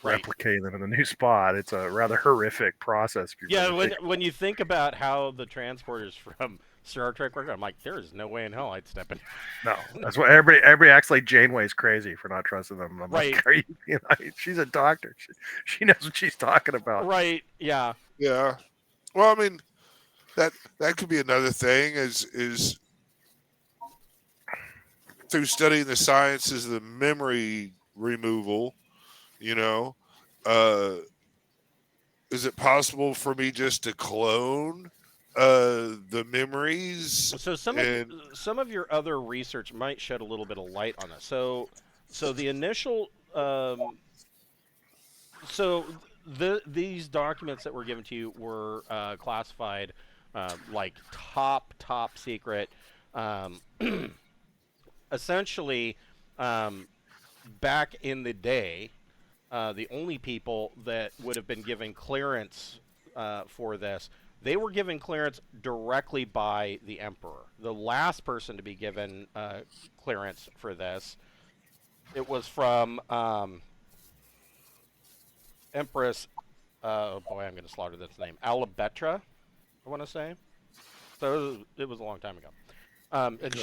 Right. replicating them in a new spot. It's a rather horrific process. If you Yeah, really think when you think about how the transporters from Star Trek work, I'm like, there is no way in hell I'd step in. No, that's why everybody acts like Janeway's crazy for not trusting them. I'm Right. like, she's a doctor. She knows what she's talking about. Right. Yeah. yeah. Well, I mean, that could be another thing is through studying the sciences of the memory removal. Is it possible for me just to clone the memories? So some of your other research might shed a little bit of light on this. So the initial these documents that were given to you were classified like top secret. Essentially, back in the day, the only people that would have been given clearance for this, they were given clearance directly by the Emperor. The last person to be given clearance for this, it was from Empress, oh boy, I'm going to slaughter this name, Alabetra, I want to say. So it was a long time ago. And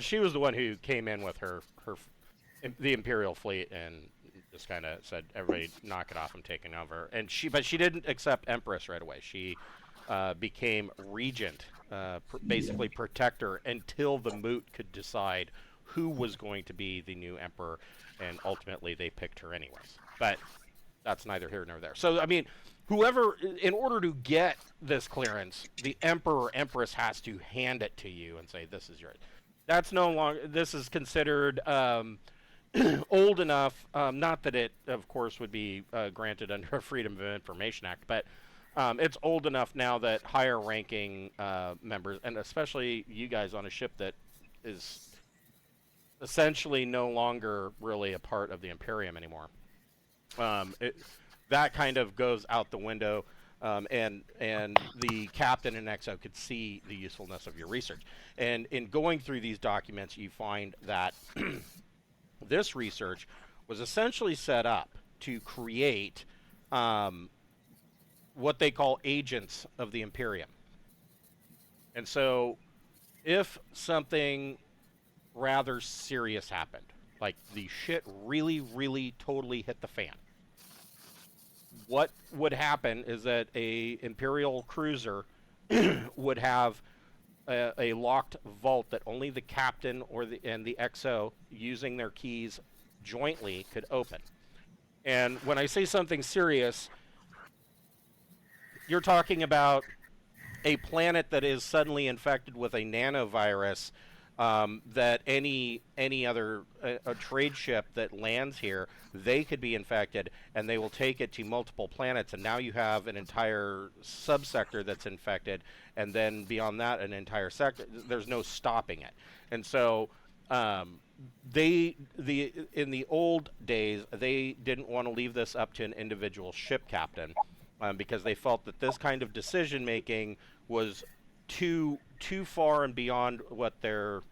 she was the one who came in with her the Imperial fleet and just kind of said, everybody knock it off, I'm taking over. But she didn't accept Empress right away. She became regent, basically protector, until the Moot could decide who was going to be the new emperor, and ultimately they picked her anyways. But that's neither here nor there. So, I mean, whoever, in order to get this clearance, the emperor or empress has to hand it to you and say, this is yours. That's no longer, this is considered old enough, not that it, of course, would be granted under a Freedom of Information Act, but it's old enough now that higher ranking members, and especially you guys on a ship that is essentially no longer really a part of the Imperium anymore, that kind of goes out the window, and the captain and XO could see the usefulness of your research. And in going through these documents, you find that this research was essentially set up to create what they call agents of the Imperium. And so if something rather serious happened, like the shit really, really totally hit the fan, what would happen is that a Imperial cruiser would have a locked vault that only the captain and the XO, using their keys jointly, could open. And when I say something serious, you're talking about a planet that is suddenly infected with a nanovirus that any other a trade ship that lands here, they could be infected, and they will take it to multiple planets, and now you have an entire subsector that's infected, and then beyond that, an entire sector. There's no stopping it, and so. In the old days, they didn't want to leave this up to an individual ship captain, because they felt that this kind of decision making was too far and beyond what their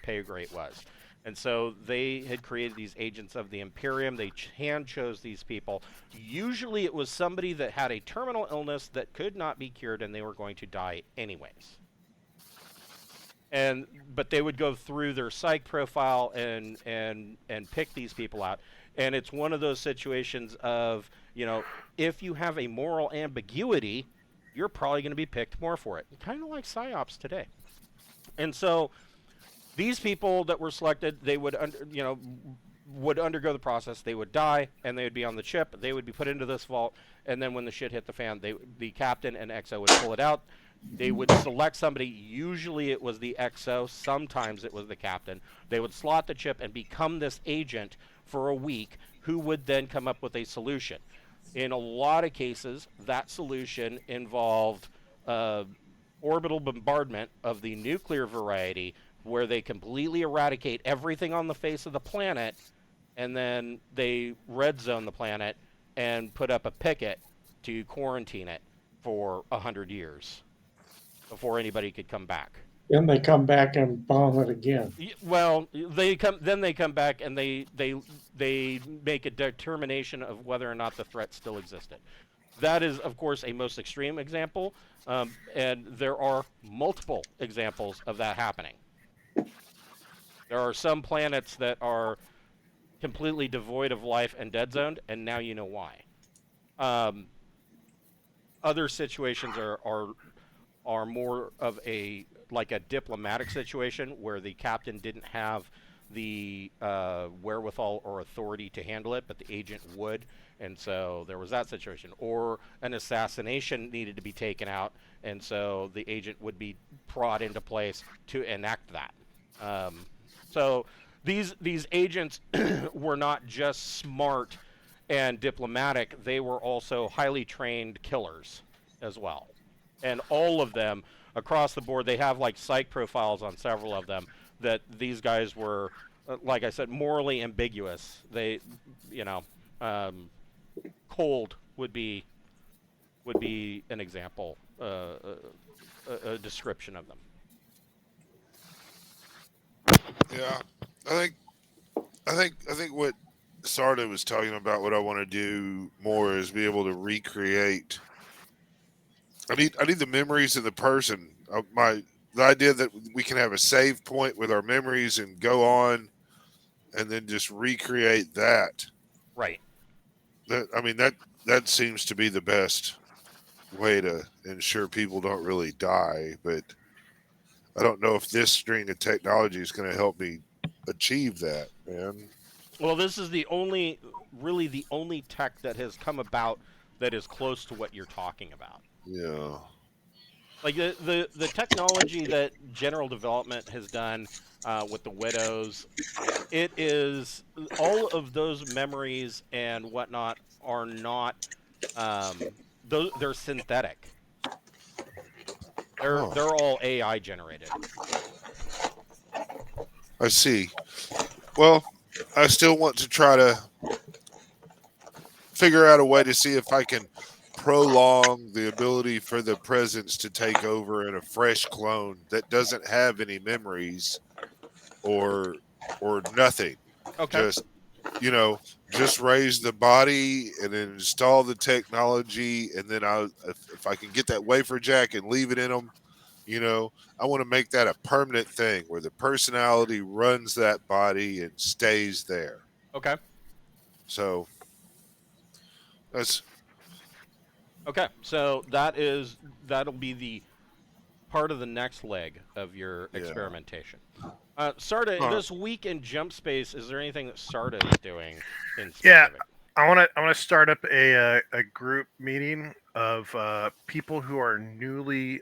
pay grade was. And so they had created these agents of the Imperium. They hand chose these people. Usually it was somebody that had a terminal illness that could not be cured, and they were going to die anyways. But they would go through their psych profile and pick these people out. And it's one of those situations of, if you have a moral ambiguity, you're probably going to be picked more for it. Kind of like PsyOps today. And so these people that were selected, they would would undergo the process. They would die, and they would be on the ship. They would be put into this vault, and then when the shit hit the fan, the captain and XO would pull it out. They would select somebody. Usually it was the XO. Sometimes it was the captain. They would slot the chip and become this agent for a week, who would then come up with a solution. In a lot of cases, that solution involved orbital bombardment of the nuclear variety, where they completely eradicate everything on the face of the planet, and then they red zone the planet and put up a picket to quarantine it for 100 years. Before anybody could come back. Then they come back and bomb it again. Well, they come back and they make a determination of whether or not the threat still existed. That is, of course, a most extreme example, and there are multiple examples of that happening. There are some planets that are completely devoid of life and dead zoned, and now you know why. Other situations are more of a diplomatic situation, where the captain didn't have the wherewithal or authority to handle it, but the agent would, and so there was that situation. Or an assassination needed to be taken out, and so the agent would be brought into place to enact that. So these agents were not just smart and diplomatic; they were also highly trained killers as well. And all of them, across the board, they have psych profiles on several of them, that these guys were, like I said, morally ambiguous. They, cold would be an example, a description of them. Yeah, I think what Sarda was talking about, what I want to do more, is be able to recreate. I need the memories of the person. The idea that we can have a save point with our memories and go on, and then just recreate that. Right. That seems to be the best way to ensure people don't really die. But I don't know if this string of technology is going to help me achieve that, man. Well, this is the only tech that has come about that is close to what you're talking about. Yeah. Like the technology that General Development has done with the Widows, it is, all of those memories and whatnot are not, they're synthetic. They're all AI generated. I see. Well, I still want to try to figure out a way to see if I can prolong the ability for the presence to take over in a fresh clone that doesn't have any memories or nothing. Okay. Just raise the body and then install the technology, and then if I can get that wafer jack and leave it in them, I want to make that a permanent thing where the personality runs that body and stays there. Okay. So that's okay. So that'll be the part of the next leg of your experimentation. Sarda, this week in Jump Space, is there anything that Sarda is doing in specific? Yeah, I want to start up a group meeting of people who are newly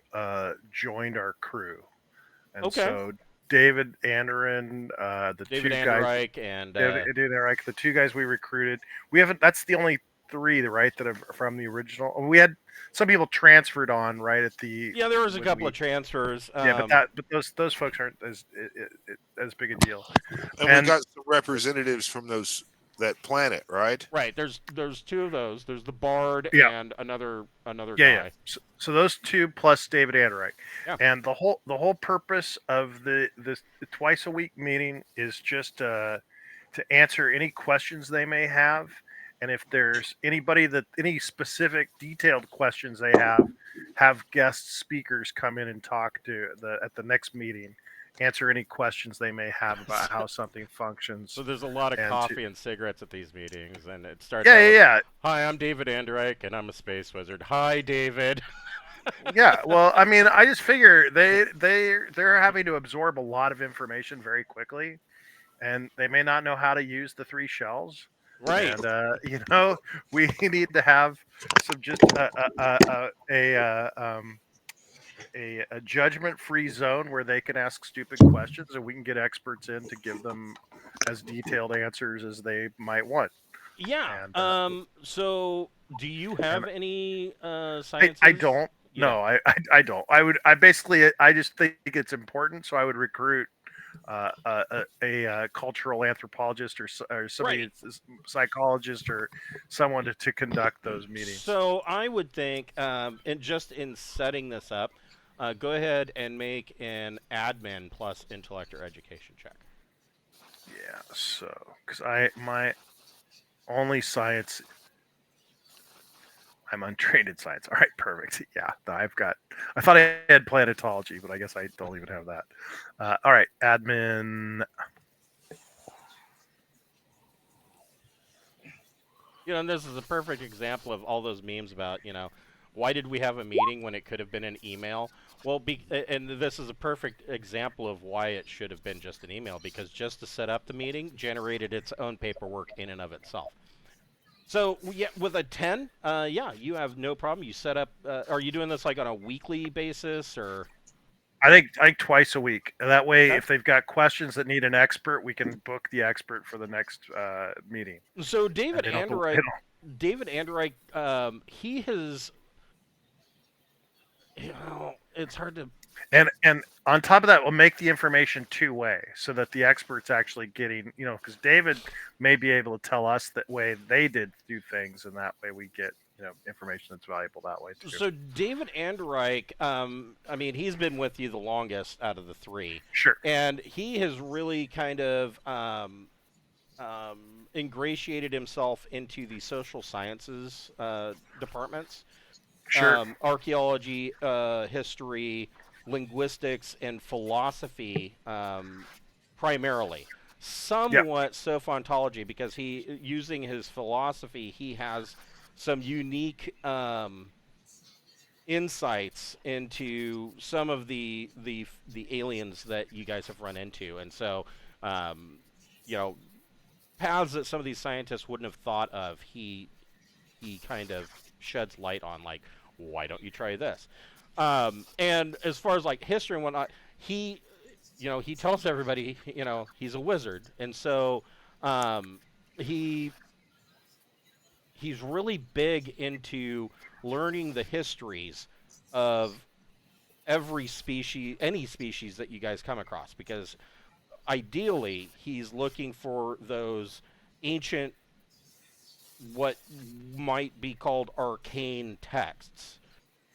joined our crew, and so David Anderin, the David two guys, Anderreich and David Anderreich, the two guys we recruited. We haven't. That's the only three, right, that are from the original. We had some people transferred on right at the. yeah, there was a when couple we- of transfers. Yeah, but those folks aren't as big a deal. And, we And- got some representatives from that planet, right? right. There's two of those. There's the Bard Yeah. and another Yeah, guy. yeah. So those two plus David Anderreich, Yeah. and the whole purpose of the twice a week meeting is just to answer any questions they may have, and if there's any specific detailed questions they have guest speakers come in and talk at the next meeting, answer any questions they may have about how something functions. So there's a lot of And coffee and cigarettes at these meetings, and it starts. Yeah, out yeah, with, yeah. Hi, I'm David Anderreich, and I'm a space wizard. Hi, David. Yeah, well, I mean, I just figure they're having to absorb a lot of information very quickly, and they may not know how to use the three shells. Right. And we need to have some just a judgment-free zone where they can ask stupid questions, and we can get experts in to give them as detailed answers as they might want. Yeah. And, So, do you have any I sciences? don't. You No, I don't. I just think it's important, so I would recruit a cultural anthropologist or somebody, psychologist or someone to conduct those meetings. So I would think, and just in setting this up, go ahead and make an admin plus intellect or education check. Yeah, so because my only science, I'm untrained in science. All right, perfect. Yeah, I thought I had planetology, but I guess I don't even have that. All right, admin. And this is a perfect example of all those memes about, why did we have a meeting when it could have been an email? Well, and this is a perfect example of why it should have been just an email, because just to set up the meeting generated its own paperwork in and of itself. So, yeah, with a 10, you have no problem. You set up, are you doing this like on a weekly basis or? I think twice a week. That way, Okay. if they've got questions that need an expert, we can book the expert for the next meeting. So David And they don't- Anderreich, they don't- he has, it's hard to. And on top of that, we'll make the information two-way so that the expert's actually getting, because David may be able to tell us that way they did do things, and that way we get, information that's valuable that way too. So David Anderreich, he's been with you the longest out of the three. Sure. And he has really kind of ingratiated himself into the social sciences departments. Sure. Archaeology, history, linguistics, and philosophy primarily. Somewhat sophontology, because using his philosophy, he has some unique insights into some of the aliens that you guys have run into, and so paths that some of these scientists wouldn't have thought of. He kind of sheds light on, like, why don't you try this? And as far as like history and whatnot, he tells everybody, he's a wizard, and so he's really big into learning the histories of any species that you guys come across, because ideally he's looking for those ancient, what might be called arcane texts.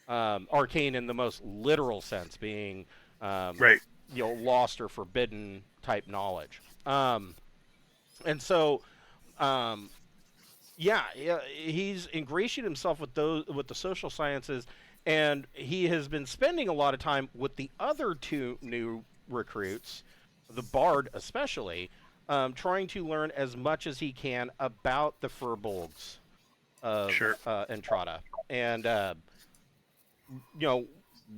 Arcane in the most literal sense, being Right. Lost or forbidden type knowledge. And so he's ingratiated himself with the social sciences, and he has been spending a lot of time with the other two new recruits, the Bard especially, trying to learn as much as he can about the furbolgs of Entrada, and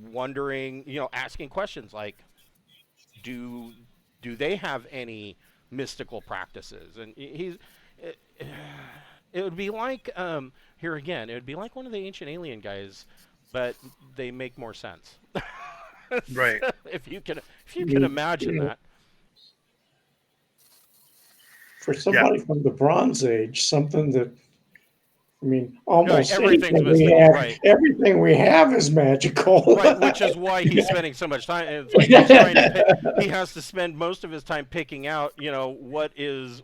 wondering, asking questions like, do they have any mystical practices? And it would be like, it would be like one of the Ancient Alien guys, but they make more sense. Right. if you can imagine that. For somebody from the Bronze Age, something that, I mean, Right, almost everything's anything we mystical, have, right? everything we have is magical. Right, which is why he's spending so much time. It's like he's trying to pick. He has to spend most of his time picking out, what is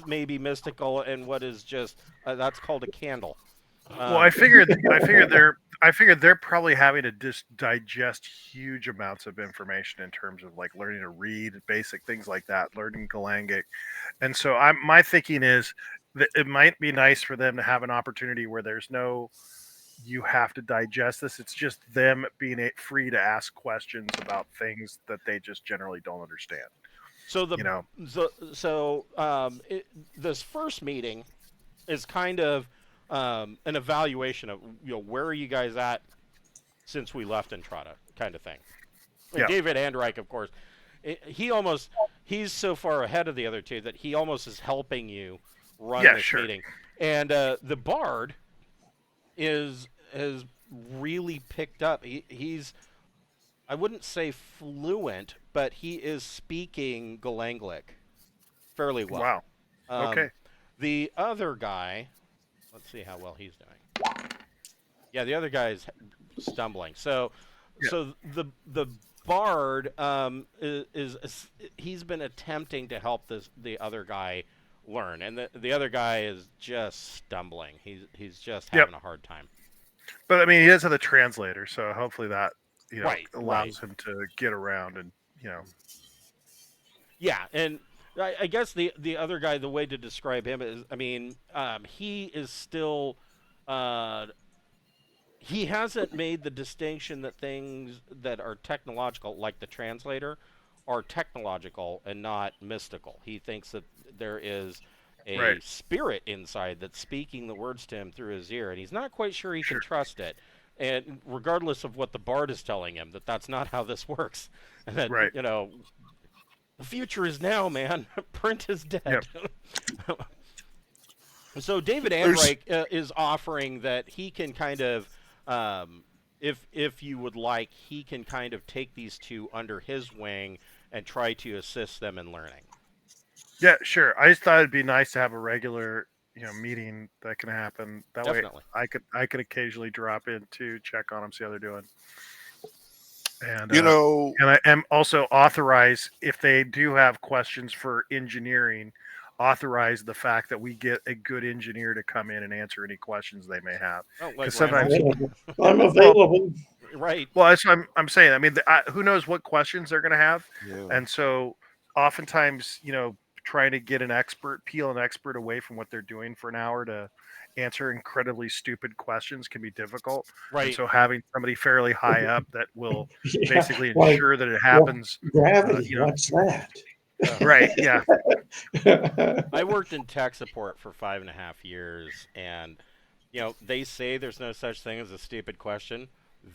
maybe mystical and what is just that's called a candle. Well, I figured they're probably having to just digest huge amounts of information in terms of like learning to read, basic things like that, learning Galangic, and so my thinking is that it might be nice for them to have an opportunity where there's no you have to digest this. It's just them being free to ask questions about things that they just generally don't understand. So You know, this first meeting is kind of an evaluation of where are you guys at since we left Entrada, kind of thing. And Yeah. David Andreich, of course, he's so far ahead of the other two that he almost is helping you run Yeah, this sure. meeting. And the Bard has really picked up. He's I wouldn't say fluent, but he is speaking Galanglic fairly well. Wow. Um, Okay. The other guy, let's see how well he's doing. Yeah, the other guy is stumbling. So, Yeah. so the Bard is he's been attempting to help the other guy learn, and the other guy is just stumbling. He's just having a hard time. But I mean, he does have the translator, so hopefully that Right, allows him to get around and Yeah, and I guess the other guy, the way to describe him is, I mean, he is still, he hasn't made the distinction that things that are technological, like the translator, are technological and not mystical. He thinks that there is a Right. spirit inside that's speaking the words to him through his ear, and he's not quite sure he Sure. can trust it. And regardless of what the Bard is telling him, that's not how this works. And that, Right. the future is now, man. Print is dead. Yep. So David There's- Andreich is offering that he can kind of, if you would like, he can kind of take these two under his wing and try to assist them in learning. Yeah, sure. I just thought it'd be nice to have a regular, meeting that can happen. That Definitely. way, I could occasionally drop in to check on them, see how they're doing, and and I am also authorize if they do have questions for engineering, authorize the fact that we get a good engineer to come in and answer any questions they may have. Oh, like Because sometimes, I'm available. right. well, that's what I'm saying. I mean, who knows what questions they're going to have. Yeah. And so oftentimes, trying to get peel an expert away from what they're doing for an hour to answer incredibly stupid questions can be difficult. Right. And so having somebody fairly high up that will Yeah, basically like, ensure that it happens. Gravity, what's that? Right. Yeah. I worked in tech support for 5.5 years, and they say there's no such thing as a stupid question.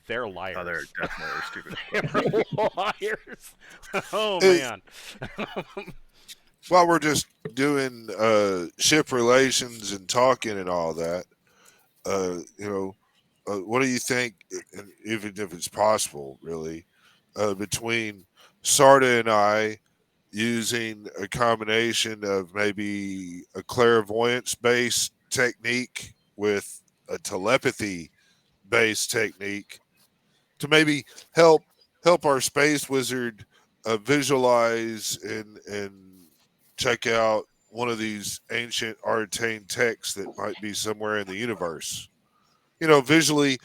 They're liars. Oh, they're definitely stupid. They're liars. Oh man. While we're just doing ship relations and talking and all that, what do you think, and even if it's possible, really, between Sarda and I using a combination of maybe a clairvoyance-based technique with a telepathy-based technique to maybe help our space wizard visualize and check out one of these ancient arcane texts that might be somewhere in the universe. Visually,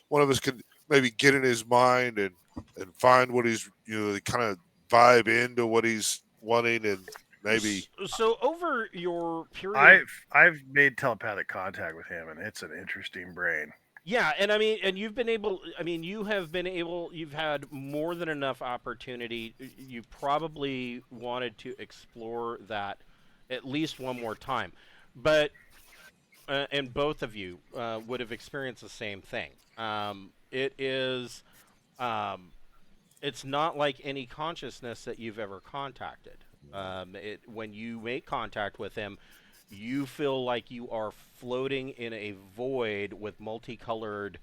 one of us could maybe get in his mind and find what he's, kind of vibe into what he's wanting, and maybe. So over your period, I've made telepathic contact with him, and it's an interesting brain. yeah, and I mean, and you've been able. I mean, you have been able. You've had more than enough opportunity. You probably wanted to explore that at least one more time, but and both of you would have experienced the same thing. It is, it's not like any consciousness that you've ever contacted. When you make contact with him, you feel like you are floating in a void with multicolored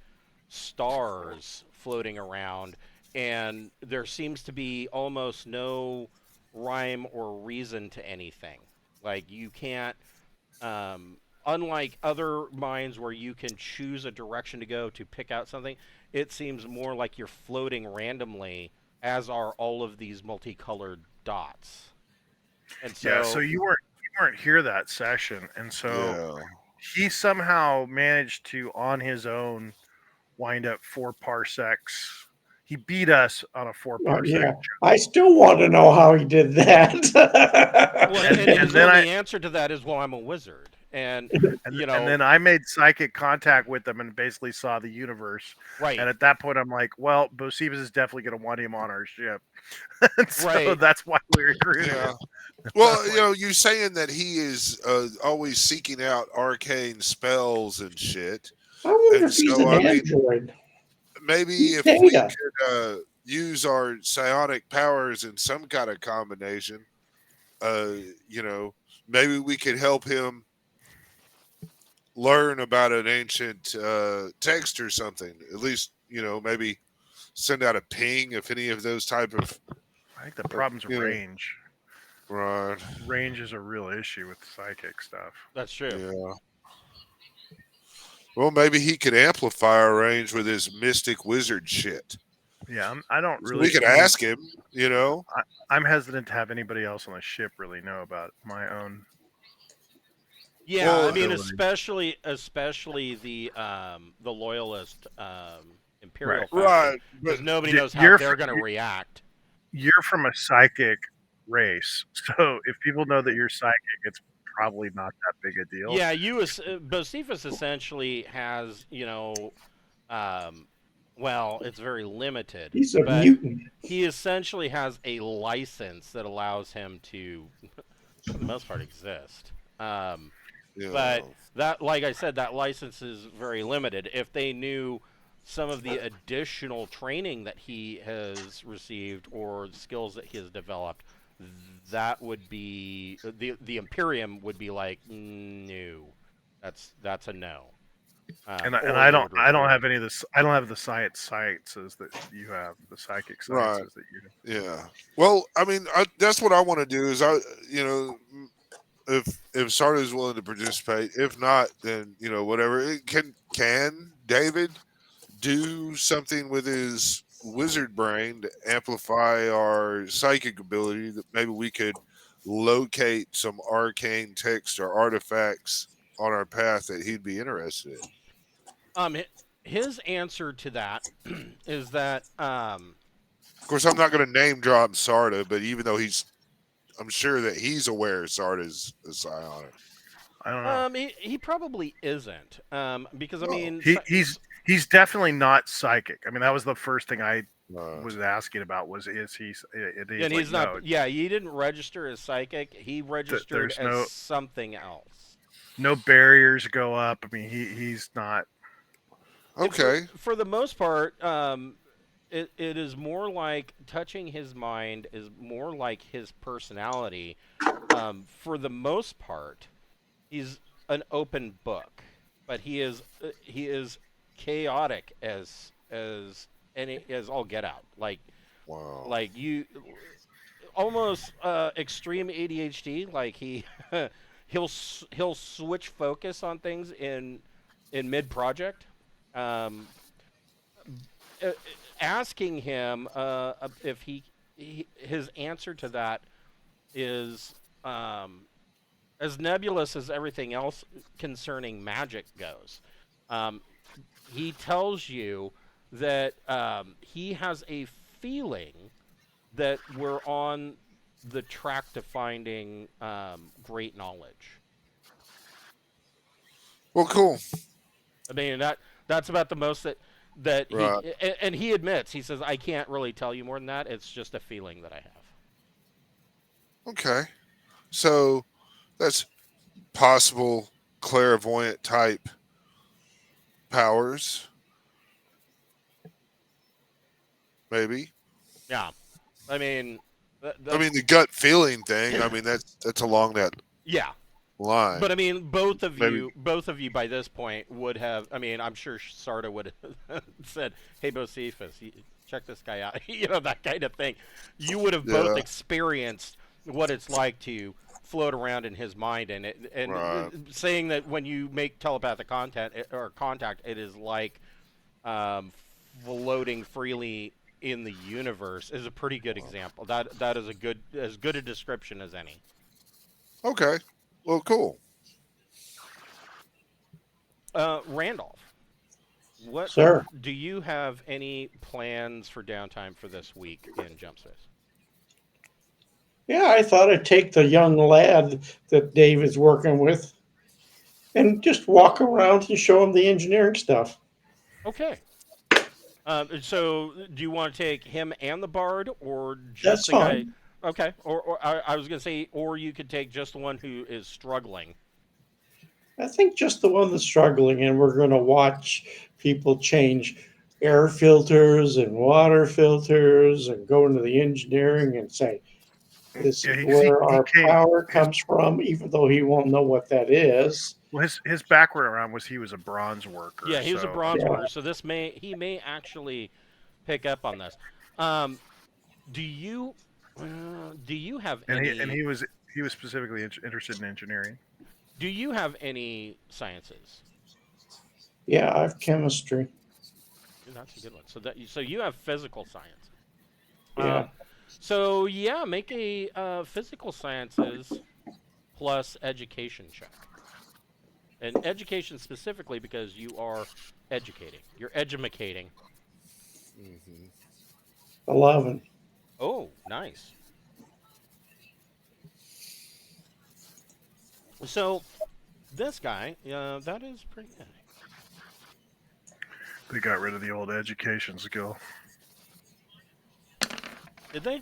stars floating around, and there seems to be almost no rhyme or reason to anything. Like you can't, unlike other mines where you can choose a direction to go to pick out something, it seems more like you're floating randomly, as are all of these multicolored dots. And Yeah, so so, you weren't here that session, and so Yeah. he somehow managed to on his own wind up 4 parsecs. He beat us on a 4 parsec. Yeah, I still want to know how he did that. well, And and and his then I only answer to that is, "Well, I'm a wizard," and and, you and know, then I made psychic contact with them and basically saw the universe. right, And at that point, I'm like, well, Bocephus is definitely going to want him on our ship. And so right. that's why we recruited Yeah. him. Well, you know, you saying that he is always seeking out arcane spells and shit. I wonder And if he's so, an I mean, android. maybe He's if we Data. could use our psionic powers in some kind of combination, uh, you know, maybe we could help him learn about an ancient text or something. At least, you know, maybe send out a ping if any of those type of I think the problem's yeah. range. right. Range is a real issue with psychic stuff. That's true. Yeah. Well, maybe he could amplify our range with his mystic wizard shit. Yeah, I don't So really. we could I mean, ask him, you know. I'm hesitant to have anybody else on the ship really know about my own. Yeah, I Well, mean, ability. especially the loyalist imperial Right. faction, Right, but because nobody knows how You're they're fr- going to react. you're from a psychic race, so if people know that you're psychic, it's probably not that big a deal. Yeah, Bocephus essentially has, well, it's very limited, He's a but mutant. he essentially has a license that allows him to, for the most part, exist. you But know, that, like I said, that license is very limited. If they knew some of the additional training that he has received or skills that he has developed, that would be the Imperium would be like, no, that's a no. And Or I they don't would I don't recruit have him. any of this. I don't have the sciences that you have, the psychic right. sciences that you do. Yeah. Well, I mean, that's what I want to do. Is you know, if Sarda is willing to participate, if not, then you know, whatever. Can David do something with his wizard brain to amplify our psychic ability? That maybe we could locate some arcane text or artifacts on our path that he'd be interested in. His answer to that is that Of course, I'm not going to name drop Sarda, but even though I'm sure that he's aware Sarda's a psionic. I don't know. he probably isn't. Because I Oh. mean, He's definitely not psychic. I mean, that was the first thing I Uh, was asking about. Was is he? And and like, he's not. no, Yeah, he didn't register as psychic. He registered there's as something else. no barriers go up. I mean, he's not. okay. For the most part, it is more like touching his mind is more like his personality. For the most part, he's an open book, but he is chaotic as all get out. Wow. Like you almost extreme ADHD. Like he'll switch focus on things in mid project. Um, uh, Asking him if his answer to that is as nebulous as everything else concerning magic goes. Um, he tells you that he has a feeling that we're on the track to finding great knowledge. Well, cool. I mean that's about the most that Right. and he admits, he says, I can't really tell you more than that. It's just a feeling that I have. Okay. So that's possible clairvoyant type powers. Maybe. Yeah, I mean, I mean the gut feeling thing. I mean that's along that yeah. line. But I mean, Maybe. both of you by this point would have. I mean, I'm sure Sarda would have said, "Hey, Bocephus, check this guy out, that kind of thing. You would have both Yeah. experienced what it's like to float around in his mind, and Right. saying that when you make telepathic contact, it is like floating freely in the universe is a pretty good example. That is as good a description as any. Okay. Well, cool. Randolph, what Sir. do you have any plans for downtime for this week in Jump Space? Yeah, I thought I'd take the young lad that Dave is working with and just walk around and show him the engineering stuff. Okay. So do you want to take him and the bard, or just That's the guy? fine. Okay. Or I was gonna say, or you could take just the one who is struggling. I think just the one that's struggling, and we're going to watch people change air filters and water filters and go into the engineering and say, this Yeah, is where our came. power comes from, even though he won't know what that is. Well, his background was he was a bronze worker. Yeah, he was a so- bronze Yeah. worker, so he may actually pick up on this. Do you have And any? he was specifically interested in engineering. Do you have any sciences? Yeah, I have chemistry. That's a good one. So you have physical science. Yeah. So yeah, make a physical sciences plus education check. And education specifically because you are educating. You're edumacating. 11. Oh, nice. So this guy, that is pretty good. They got rid of the old education skill. Did they?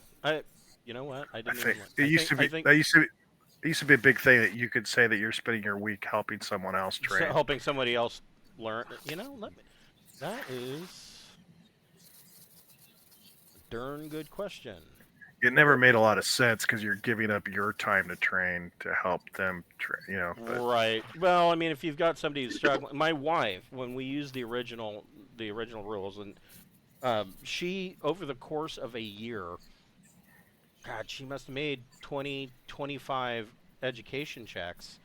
You know what? I I didn't. think Even look. it used to be. I think That used to be a big thing that you could say that you're spending your week helping someone else train. helping somebody else learn. That is a darn good question. It never made a lot of sense because you're giving up your time to train to help them train. But Right. Well, I mean, if you've got somebody who's struggling, my wife, when we used the original rules, and she, over the course of a year, God, she must have made 20, 25 education checks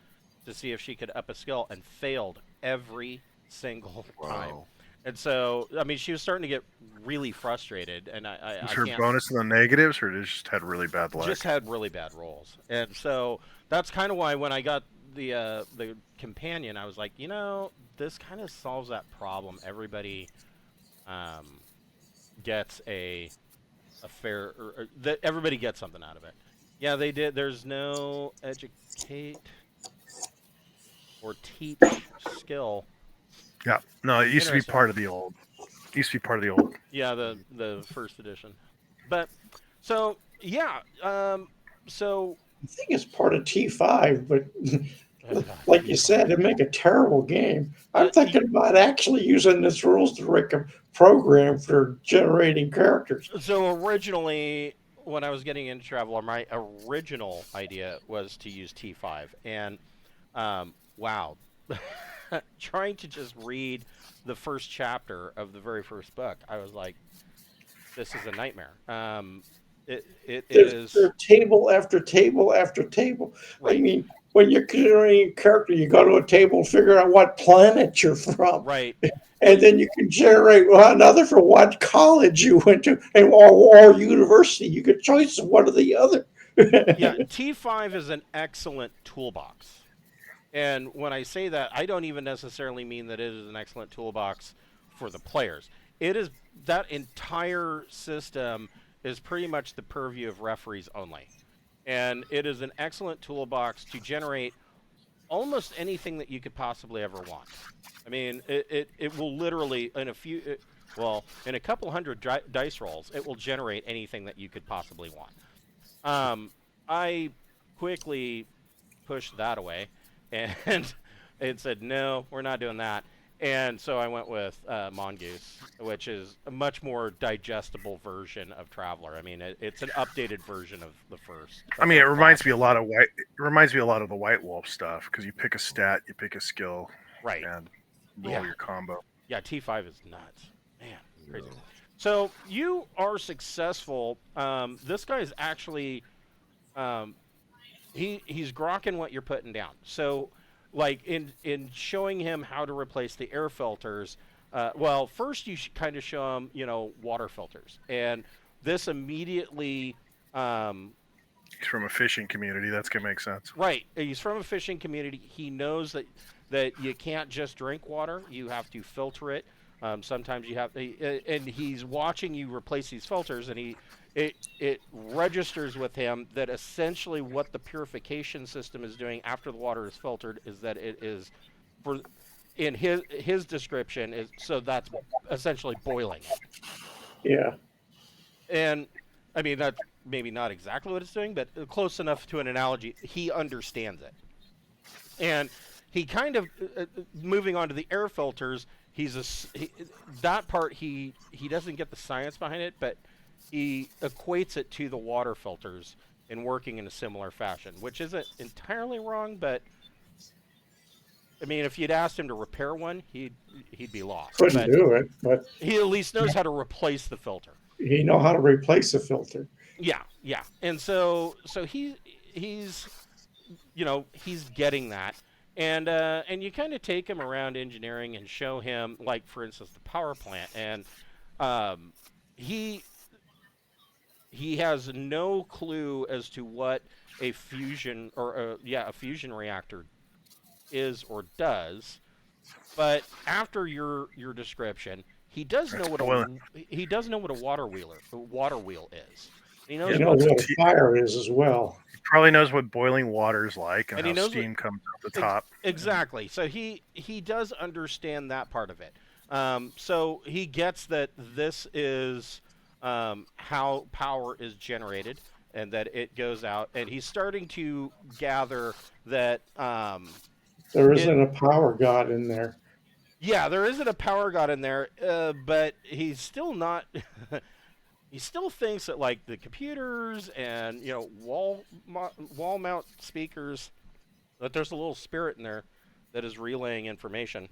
to see if she could up a skill, and failed every single time. Wow. And so, I mean, she was starting to get really frustrated, and I was her can't. bonus in the negatives, or it just had really bad luck? Just had really bad rolls, and so that's kind of why when I got the companion, I was like, this kind of solves that problem. Everybody gets a fair, or that everybody gets something out of it. Yeah, they did. There's no educate or teach skill. Yeah, no, it used to be Interesting. part of the old. Yeah, the first edition. But so yeah, so I think it's part of T5, but like you said, it'd make a terrible game. I'm thinking about actually using this rules to make a program for generating characters. So originally, when I was getting into Traveler, my original idea was to use T5, and wow, trying to just read the first chapter of the very first book, I was like, this is a nightmare. It is There's table after table after table. right. I mean, when you're generating a character, you go to a table, figure out what planet you're from, Right. and then you can generate another for what college you went to, and or university. You get choice of one or the other. Yeah, T5 is an excellent toolbox. And when I say that, I don't even necessarily mean that it is an excellent toolbox for the players. It is, that entire system is pretty much the purview of referees only. And it is an excellent toolbox to generate almost anything that you could possibly ever want. I mean, it will literally, in a couple hundred dice rolls, it will generate anything that you could possibly want. I quickly pushed that away, and it said, no, we're not doing that. And so I went with Mongoose, which is a much more digestible version of Traveler. I mean, it's an updated version of the first. I mean, it reminds me a lot of the White Wolf stuff because you pick a stat, you pick a skill, right, and roll your combo. Yeah, T5 is nuts, man, crazy. So you are successful. This guy's actually um, he's grokking what you're putting down. So, like in showing him how to replace the air filters. Well, first you should kind of show him, water filters, and this immediately. He's from a fishing community. That's gonna make sense. Right. He's from a fishing community. He knows that you can't just drink water. You have to filter it. Sometimes you have, and he's watching you replace these filters, and it registers with him that essentially what the purification system is doing after the water is filtered is that it is, for in his description is so that's essentially boiling it. Yeah. And I mean, that's maybe not exactly what it's doing, but close enough to an analogy. He understands it. And he kind of, moving on to the air filters, that part, he doesn't get the science behind it, but he equates it to the water filters and working in a similar fashion, which isn't entirely wrong, but I mean, if you'd asked him to repair one, he'd be lost. Couldn't But do it, but he at least knows how to replace the filter. he know how to replace a filter. Yeah, yeah. And so he's he's getting that. And you kind of take him around engineering and show him, like, for instance, the power plant, and he has no clue as to what a fusion a fusion reactor is or does. But after your description, he does know what a water wheel is. He knows You know what a fire is as well. He probably knows what boiling water is like and he how knows steam comes out the top. Exactly. So he does understand that part of it. So he gets that this is how power is generated and that it goes out. And he's starting to gather that there isn't a power god in there. Yeah, there isn't a power god in there, but he's still not. He still thinks that, like, the computers and wall mount speakers, that there's a little spirit in there that is relaying information.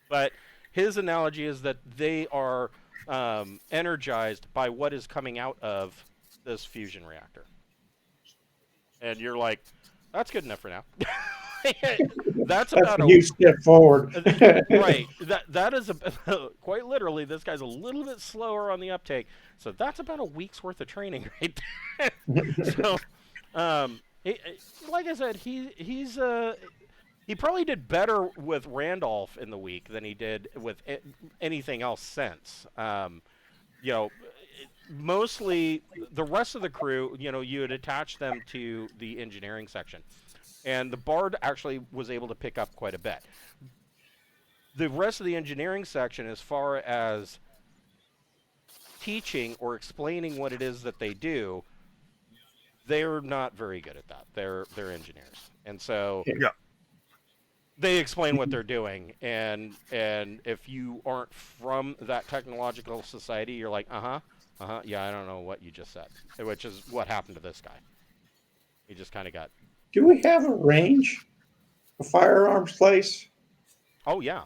But his analogy is that they are energized by what is coming out of this fusion reactor. And you're like, that's good enough for now. That's about a huge step forward. Right. That is quite literally. This guy's a little bit slower on the uptake, so that's about a week's worth of training right there. So, like I said, he probably did better with Randolph in the week than he did with anything else since. Mostly the rest of the crew, you would attach them to the engineering section. And the Bard actually was able to pick up quite a bit. The rest of the engineering section, as far as teaching or explaining what it is that they do, they're not very good at that. They're engineers. And so they explain what they're doing. And if you aren't from that technological society, you're like, yeah, I don't know what you just said. Which is what happened to this guy. He just kind of got... Do we have a range? A firearms place? Oh, yeah.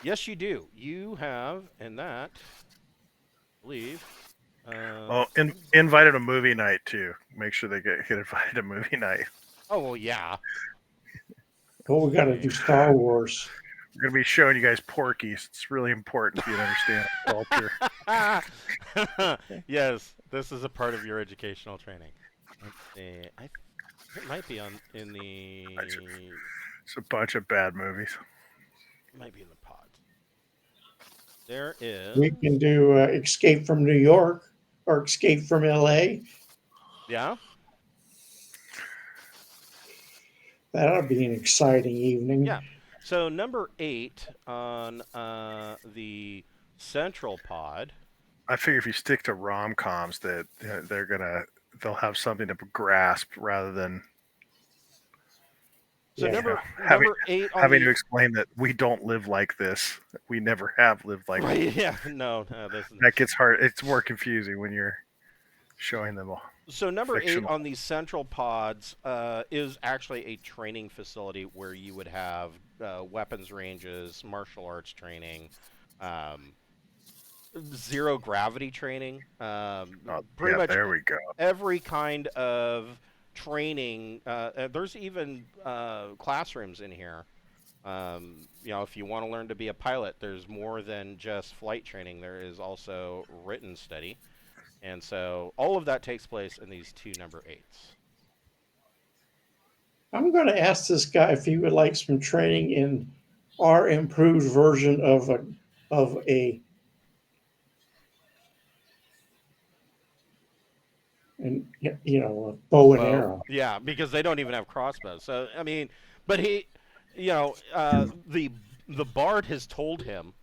Yes, you do. You have, and that, I believe... invited a movie night, too. Make sure they get invited to movie night. Oh, well, yeah. Oh, we got to do Star Wars. We're going to be showing you guys Porky's. It's really important for you to understand the culture. Yes, this is a part of your educational training. Let's see. It might be in the... It's a bunch of bad movies. It might be in the pods. There is... We can do Escape from New York or Escape from LA. Yeah? That ought to be an exciting evening. Yeah. So number 8 on the Central Pod... I figure if you stick to rom-coms that they'll have something to grasp rather than number 8 on having to explain that we don't live like this. We never have lived like this. Yeah, no, that gets hard. It's more confusing when you're showing them all. So number fictional. 8 on these Central Pods is actually a training facility where you would have weapons ranges, martial arts training, zero gravity training. Pretty Yeah, much there we go. every kind of training. There's even classrooms in here. If you want to learn to be a pilot, there's more than just flight training. There is also written study. And so all of that takes place in these two number 8s. I'm going to ask this guy if he would like some training in our improved version of a and a bow and arrow. Yeah, because they don't even have crossbows. So I mean, but he, the bard has told him,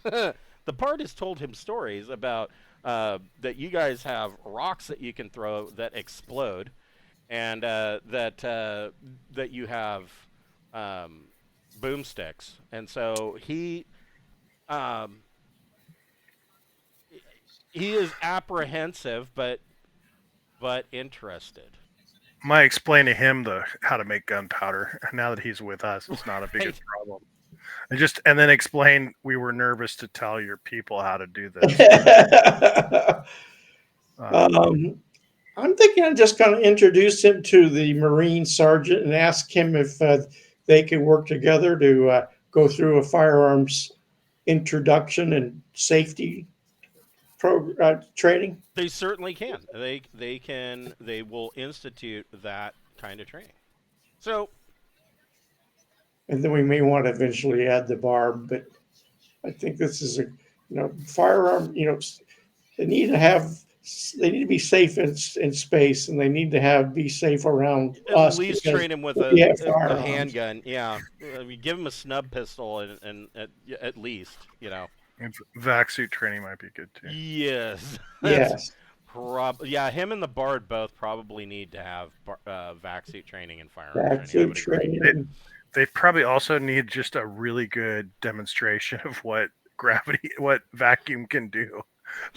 the bard has told him stories about that you guys have rocks that you can throw that explode, and that you have boomsticks, and so um, he is apprehensive, but interested. Might explain to him how to make gunpowder. Now that he's with us, it's not a big Right. problem. And then explain we were nervous to tell your people how to do this. I'm thinking I'm just going to introduce him to the Marine sergeant and ask him if they could work together to go through a firearms introduction and safety training. They certainly can. They will institute that kind of training. So, And then we may want to eventually add the barb, but I think this is firearm. They need to be safe in space, and they need to be safe around us. at least train him with a handgun. Yeah, give him a snub pistol and at least. Vac suit training might be good too. Yes. Yeah, him and the bard both probably need to have vac suit training and firearms Vac suit training. They probably also need just a really good demonstration of what vacuum can do.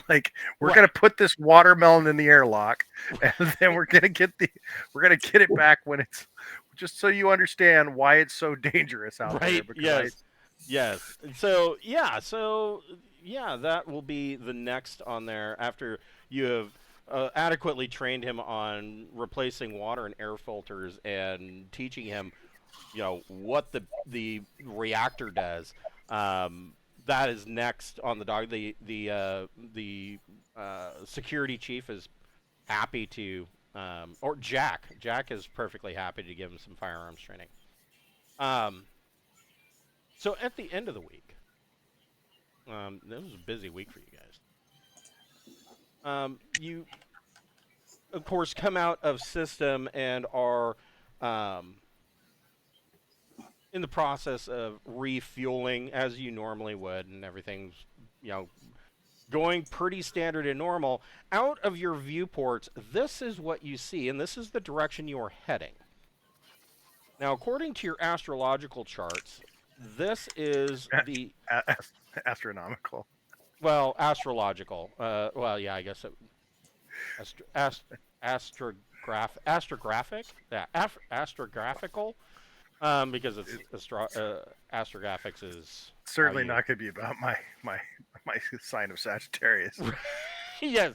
Like, we're gonna put this watermelon in the airlock, and then we're gonna get it back when it's, just so you understand why it's so dangerous out there. Yes. So that will be the next on there after you have adequately trained him on replacing water and air filters and teaching him, what the reactor does. That is next on the dog. The security chief is happy to, or Jack is perfectly happy to give him some firearms training. So at the end of the week, this was a busy week for you guys. You, of course, come out of system and are in the process of refueling as you normally would, and everything's going pretty standard and normal. Out of your viewports, this is what you see, and this is the direction you are heading. Now, according to your astrological charts, this is the astronomical. Well, astrological. Yeah, I guess astrographic. Yeah, astrographical. Because it's astrographics is certainly not going to be about my sign of Sagittarius. Yes.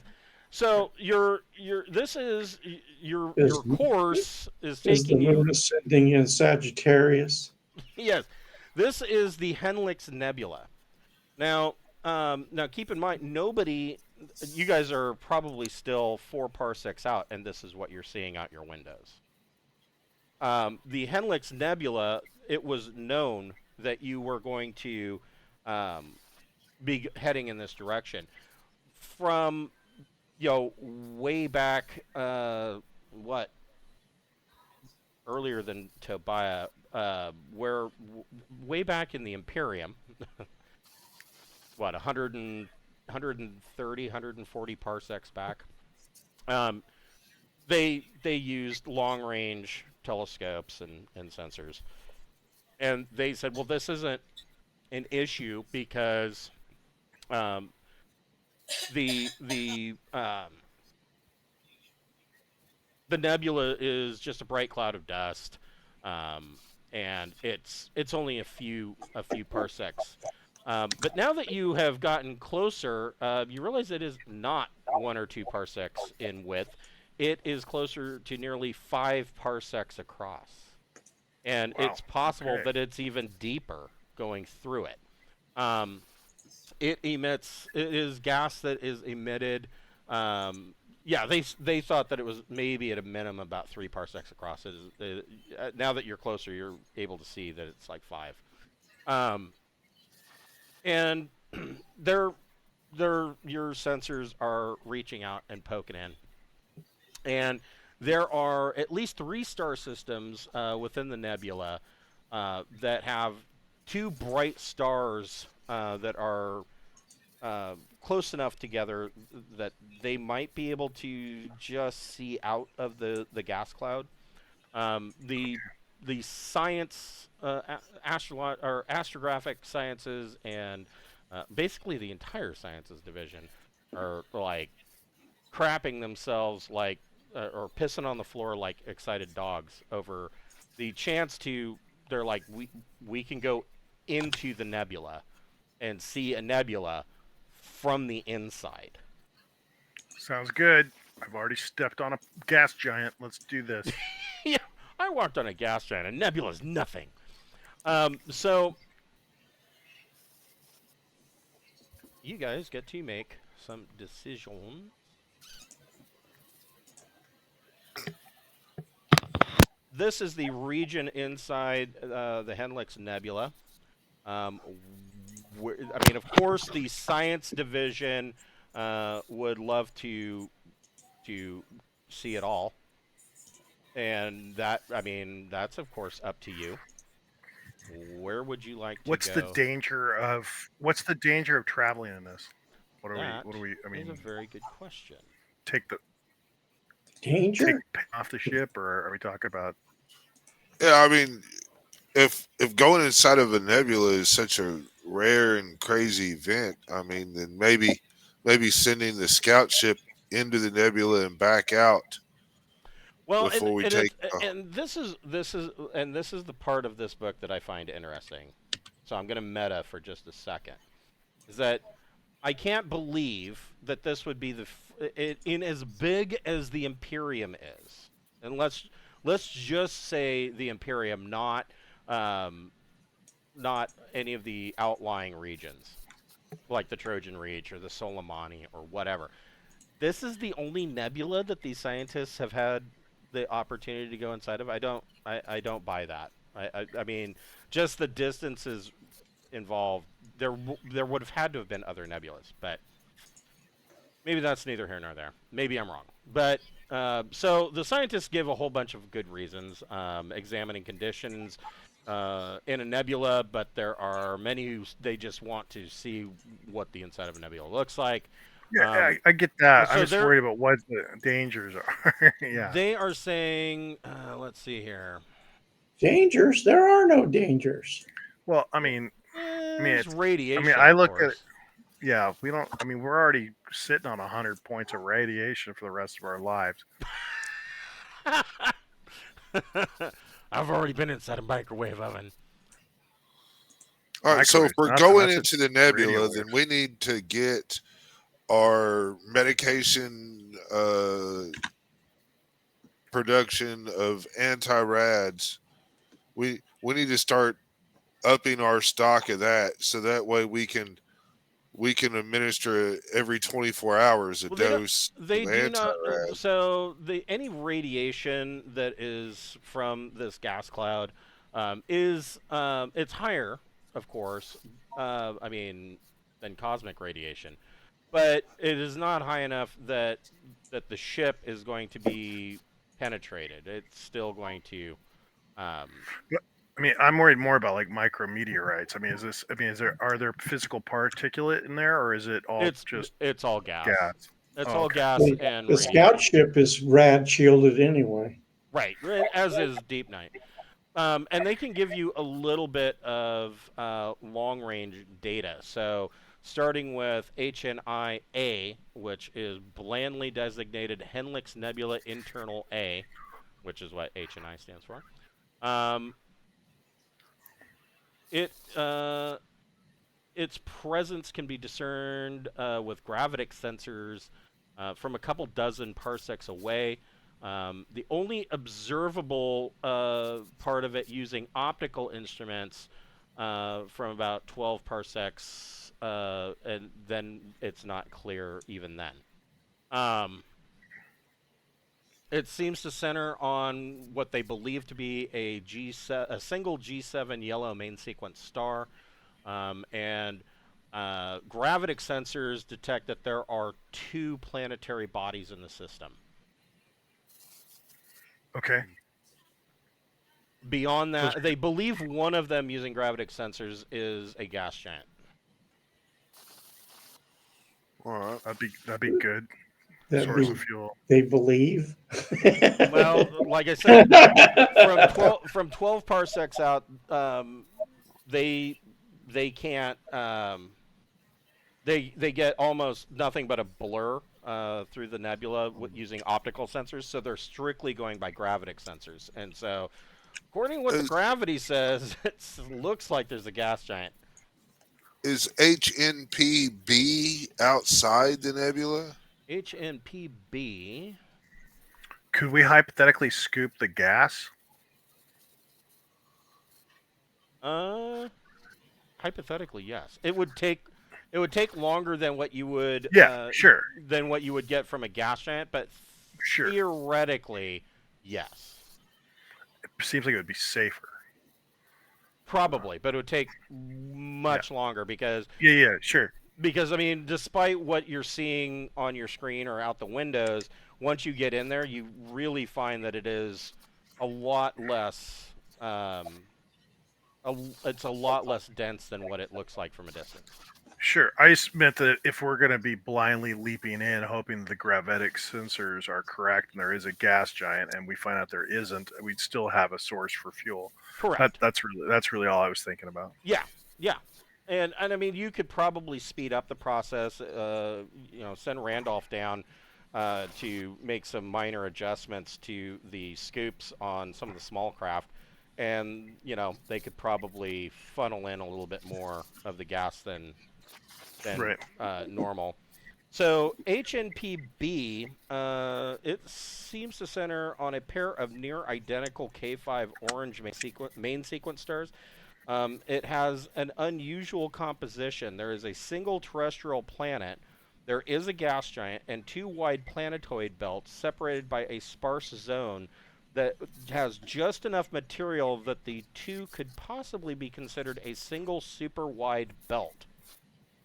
So your course is taking the moon ascending in Sagittarius. Yes, this is the Hennlix Nebula. Now keep in mind, you guys are probably still 4 parsecs out, and this is what you're seeing out your windows. The Hennlix Nebula, it was known that you were going to be heading in this direction from way back earlier than Tobiah, where way back in the Imperium, 130, 140 parsecs back, they used long-range telescopes and sensors, and they said, well, this isn't an issue because the nebula is just a bright cloud of dust, and it's only a few parsecs But now that you have gotten closer, you realize it is not 1 or 2 parsecs in width. It is closer to nearly 5 parsecs across. And Wow. it's possible Okay. that it's even deeper going through it. It is gas that is emitted. Yeah, they thought that it was maybe at a minimum about 3 parsecs across. Now that you're closer, you're able to see that it's like 5. And your sensors are reaching out and poking in. And there are at least 3 star systems within the nebula that have 2 bright stars that are close enough together that they might be able to just see out of the gas cloud. The science, astrographic sciences, and basically the entire sciences division are like crapping themselves like or pissing on the floor like excited dogs over the chance to. They're like, we can go into the nebula and see a nebula from the inside. Sounds good. I've already stepped on a gas giant. Let's do this. Yeah, I walked on a gas giant. A nebula's nothing. So you guys get to make some decisions. This is the region inside the Hennlix Nebula. I mean, of course, the science division would love to see it all, and that, I mean, that's of course up to you. Where would you like to What's go? the danger of traveling in this? What are we? I Is mean, a very good question. take Danger? off the ship, or are we talking about? Yeah, I mean, if going inside of a nebula is such a rare and crazy event, I mean, then maybe sending the scout ship into the nebula and back out Well, before we take. and this is the part of this book that I find interesting. So I'm going to meta for just a second. Is that I can't believe that this would be in as big as the Imperium is, and let's just say the Imperium, not any of the outlying regions like the Trojan Reach or the Soleimani or whatever. This is the only nebula that these scientists have had the opportunity to go inside of. I don't buy that. I mean, just the distances involved. There would have had to have been other nebulas, but maybe that's neither here nor there. Maybe I'm wrong. But so the scientists give a whole bunch of good reasons, examining conditions in a nebula, but there are many who they just want to see what the inside of a nebula looks like. Yeah, I get that. so I'm just worried about what the dangers are. Yeah. They are saying, let's see here. Dangers? There are no dangers. Well, I mean, It's radiation. I of look at course. yeah. We don't. I mean, we're already sitting on 100 points of radiation for the rest of our lives. I've already been inside a microwave oven. All right, so if Microwave's we're nothing, going that's into the nebula, radio then we need to get our medication production of anti-rads. We need to start upping our stock of that, so that way we can administer every 24 hours a dose They of do not. anti-rad. So any radiation that is from this gas cloud is it's higher, of course. I mean, than cosmic radiation, but it is not high enough that the ship is going to be penetrated. It's still going to. I mean, I'm worried more about like micrometeorites. I mean, are there physical particulate in there, or is it all it's all gas. gas? It's Oh, all okay. gas The, and the radiation. scout ship is rad shielded anyway. Right, as is Deepnight. And they can give you a little bit of long-range data. So starting with HNI-A, which is blandly designated Hennlix Nebula Internal A, which is what HNI stands for. its presence can be discerned with gravitic sensors from a couple dozen parsecs away. The only observable part of it using optical instruments from about 12 parsecs, and then it's not clear even then. It seems to center on what they believe to be a single G7 yellow main sequence star, and gravitic sensors detect that there are 2 planetary bodies in the system. Okay. Beyond that, they believe one of them using gravitic sensors is a gas giant. All right. That'd be good. That'd Source be- of fuel. They believe. Well, like I said, from 12 parsecs out, they can't. They get almost nothing but a blur through the nebula using optical sensors, so they're strictly going by gravitic sensors. And so, according to what the gravity says, it looks like there's a gas giant. Is HNP-B outside the nebula? HNP-B. Could we hypothetically scoop the gas? Hypothetically, yes. It would take longer than what you would Sure. than what you would get from a gas giant, but Sure. theoretically, yes. It seems like it would be safer. Probably, but it would take much longer because Sure. because I mean, despite what you're seeing on your screen or out the windows, once you get in there, you really find that it is a lot less. It's a lot less dense than what it looks like from a distance. Sure. I just meant that if we're going to be blindly leaping in, hoping the gravitic sensors are correct and there is a gas giant, and we find out there isn't, we'd still have a source for fuel. Correct. That's really all I was thinking about. Yeah. And I mean, you could probably speed up the process. Send Randolph down to make some minor adjustments to the scoops on some of the small craft, and they could probably funnel in a little bit more of the gas than normal. So HNP-B, it seems to center on a pair of near identical K5 orange main sequence stars. It has an unusual composition. There is a single terrestrial planet, there is a gas giant, and 2 wide planetoid belts separated by a sparse zone that has just enough material that the 2 could possibly be considered a single super wide belt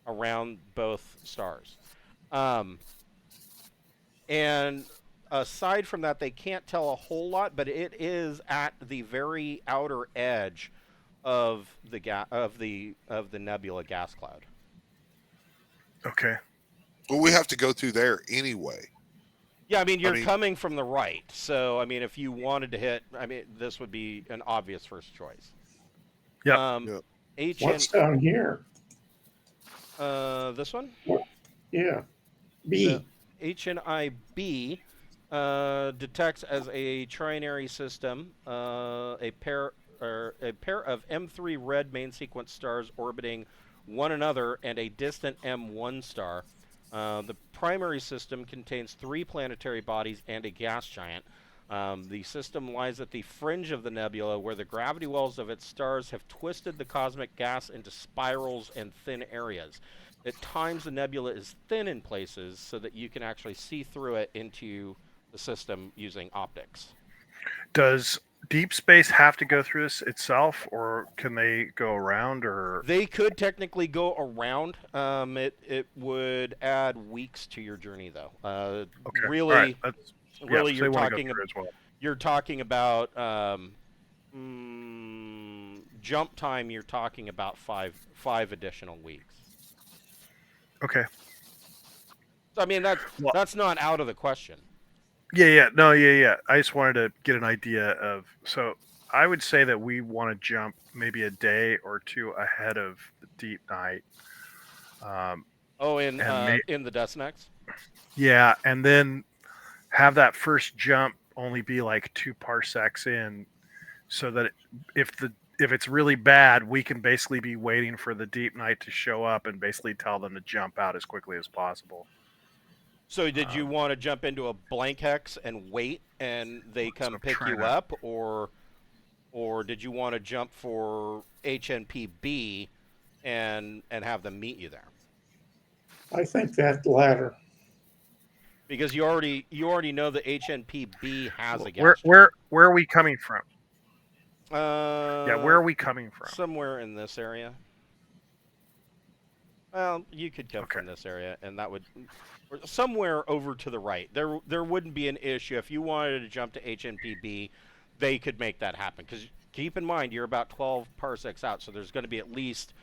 around both stars. And aside from that, they can't tell a whole lot, but it is at the very outer edge of the nebula gas cloud. Okay. Well, we have to go through there anyway. Yeah, I mean, you're coming from the right, so I mean, if you wanted to hit, I mean, this would be an obvious first choice. Yeah. What's down here? This one? Yeah. B. The HNI-B detects as a trinary system a pair of M3 red main sequence stars orbiting one another and a distant M1 star. The primary system contains 3 planetary bodies and a gas giant. The system lies at the fringe of the nebula, where the gravity wells of its stars have twisted the cosmic gas into spirals and thin areas. At times, the nebula is thin in places so that you can actually see through it into the system using optics. Does deep space have to go through this itself, or can they go around? Or they could technically go around. It would add weeks to your journey, though. Okay. Really, right. really, so you're talking about jump time. You're talking about five additional weeks. Okay. So, I mean, that's not out of the question. Yeah. I just wanted to get an idea of. So I would say that we want to jump maybe a day or 2 ahead of the Deepnight. In the Dust Next? Yeah, and then have that first jump only be like 2 parsecs in, so that if if it's really bad, we can basically be waiting for the Deepnight to show up and basically tell them to jump out as quickly as possible. So did you want to jump into a blank hex and wait, and they come I'm pick you trying to- up, or did you want to jump for HNP-B and have them meet you there? I think that latter. Because you already know the HNP-B has a Where gas. where are we coming from? Yeah, Where are we coming from? Somewhere in this area. Well, you could come Okay. from this area, and that would or somewhere over to the right. There wouldn't be an issue if you wanted to jump to HNP-B. They could make that happen. Because keep in mind, you're about 12 parsecs out, so there's going to be at least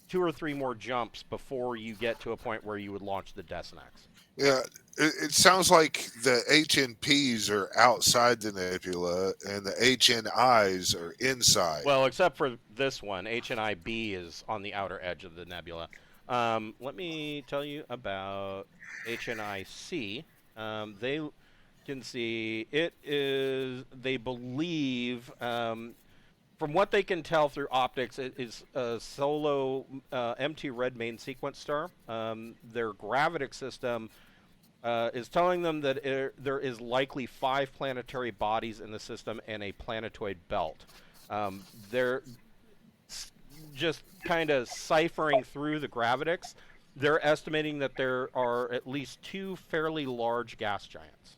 2 or 3 more jumps before you get to a point where you would launch the Destinax. Yeah, it sounds like the HNPs are outside the nebula and the HNIs are inside. Well, except for this one, HNI-B is on the outer edge of the nebula. Let me tell you about HNI-C. They can see it is, they believe, from what they can tell through optics, it is a solo MT red main sequence star. Their gravitic system is telling them that there is likely 5 planetary bodies in the system and a planetoid belt. They're just kind of ciphering through the gravitics. They're estimating that there are at least 2 fairly large gas giants.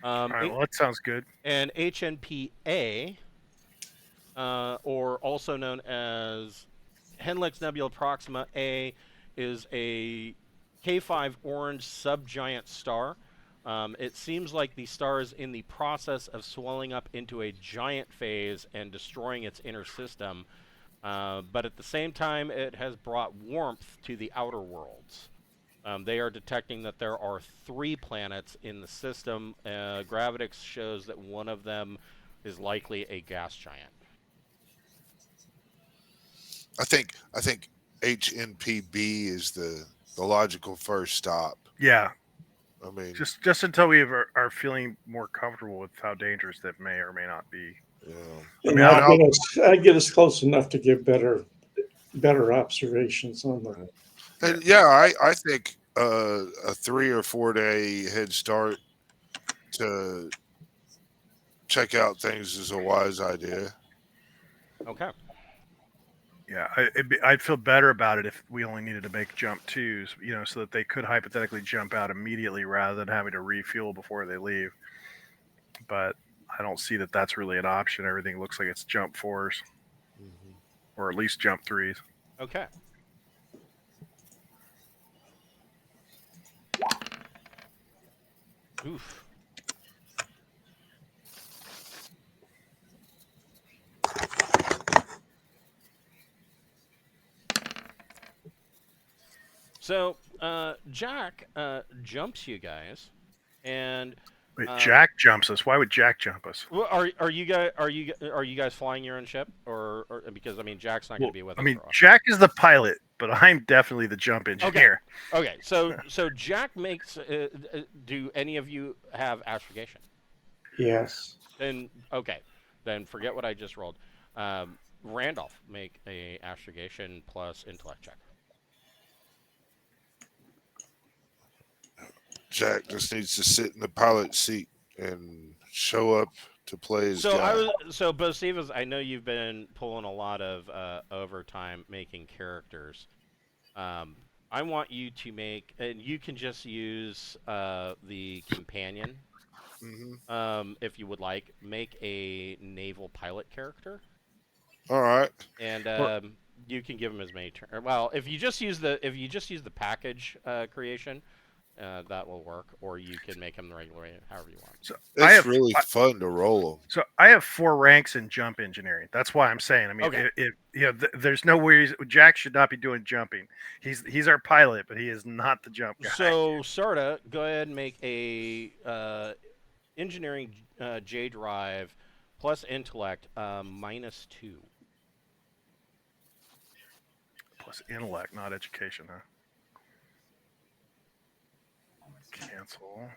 All right, well, that sounds good. And HNP-A, or also known as Hennlix Nebula Proxima A, is a K5 orange subgiant star. It seems like the star is in the process of swelling up into a giant phase and destroying its inner system. But at the same time, it has brought warmth to the outer worlds. They are detecting that there are 3 planets in the system. Gravitics shows that one of them is likely a gas giant. I think HNP-B is the logical first stop. Yeah, I mean, just until we are feeling more comfortable with how dangerous that may or may not be. yeah. I mean, I'll- I'd get us close enough to give better observations on them. And yeah, I think a 3 or 4 day head start to check out things is a wise idea. Okay. Yeah, I'd feel better about it if we only needed to make jump 2s, so that they could hypothetically jump out immediately rather than having to refuel before they leave. But I don't see that that's really an option. Everything looks like it's jump 4s, or at least jump 3s. Okay. Oof. So, Jack jumps you guys, and Wait, Jack jumps us. Why would Jack jump us? well, are you guys flying your own ship, or because I mean Jack's not going to be with us. I mean, for a while. Jack is the pilot, but I'm definitely the jump engineer. Okay, so Jack makes. Do any of you have astrogation? Yes. Then forget what I just rolled. Randolph, make a astrogation plus intellect check. Jack just needs to sit in the pilot seat and show up to play his guy. Bo Stevens, I know you've been pulling a lot of overtime making characters. I want you to make, and you can just use the companion, if you would like. Make a naval pilot character. All right. And you can give him as many turns. Well, if you just use the package creation. That will work, or you can make them the regular way, however you want. So It's really fun to roll them. So I have 4 ranks in jump engineering. That's why I'm saying. I mean, Okay. There's no way Jack should not be doing jumping. He's our pilot, but he is not the jump guy. So Sarda, go ahead and make a engineering J drive plus intellect -2. Plus intellect, not education, huh? Cancel.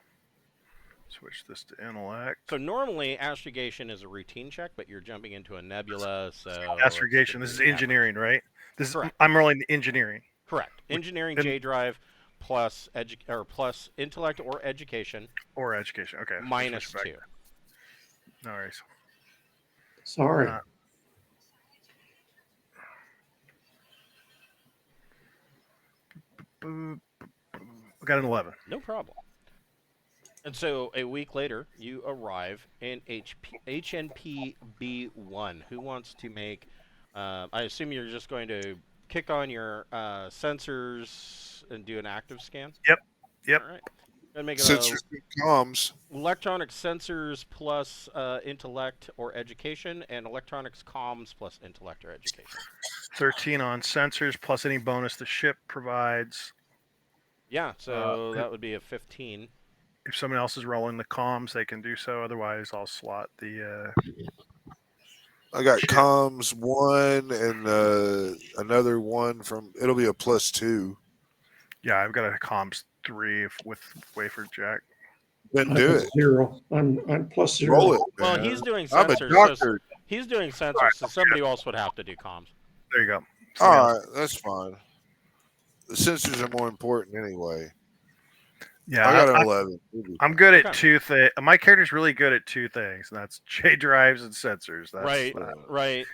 Switch this to intellect. So normally astrogation is a routine check, but you're jumping into a nebula, so Astrogation. This is engineering, right? This is Correct. I'm rolling the engineering. Correct. Engineering then- J drive plus plus intellect or education Or education. Okay. minus switch back. 2. No worries. Sorry. We got an 11. No problem. And so a week later, you arrive in HNP-B1. Who wants to make? I assume you're just going to kick on your sensors and do an active scan. Yep. All right. Gonna make Sensors and comms. electronic sensors plus intellect or education, and electronics comms plus intellect or education. 13 on sensors plus any bonus the ship provides. Yeah, so that would be a 15. If someone else is rolling the comms, they can do so. Otherwise, I'll slot the. I got Shit. comms 1 and another 1 from. It'll be a +2. Yeah, I've got a comms 3 with wafer jack. Then I'm do at it. 0. I'm +0. Roll it. Well, man. he's doing I'm a sensors. So doctor. he's doing sensors, so somebody else would have to do comms. There you go. All right, that's fine. The sensors are more important anyway. Yeah, I got an 11. I'm good at Okay. 2 things. My character's really good at 2 things, and that's J drives and sensors. That's, Right, right.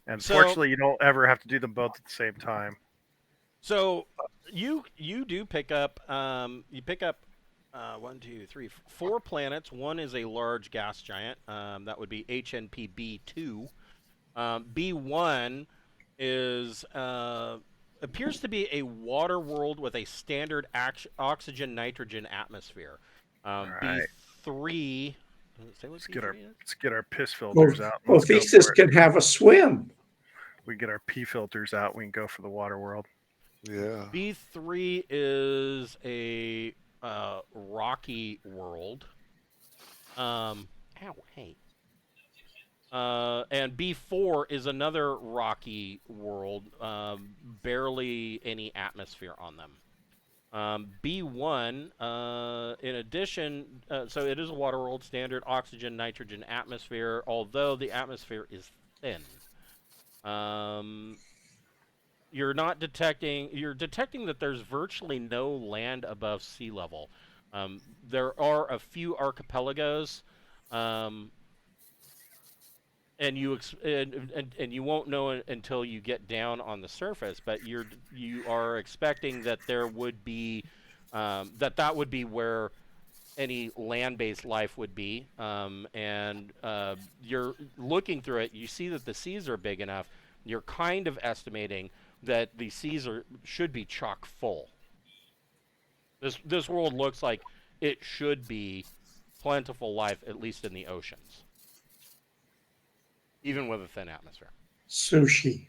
And So- fortunately, you don't ever have to do them both at the same time. So you do pick up 1, 2, 3, 4 planets. One is a large gas giant. That would be HNP-B2. B1 is appears to be a water world with a standard oxygen nitrogen atmosphere. Alright. B3. Does it say what Let's get our B3 is? let's get our piss filters out. and Well, let's go Thesis for it. can have a swim. We get our P filters out. We can go for the water world. Yeah. B3 is a rocky world. Hey. And B4 is another rocky world, barely any atmosphere on them. B1, in addition, so it is a water world, standard oxygen, nitrogen atmosphere, although the atmosphere is thin. You're detecting that there's virtually no land above sea level. There are a few archipelagos, and you won't know it until you get down on the surface. But you are expecting that there would be that would be where any land-based life would be. And you're looking through it. You see that the seas are big enough. You're kind of estimating that the seas should be chock full. This world looks like it should be plentiful life, at least in the oceans, even with a thin atmosphere. Sushi.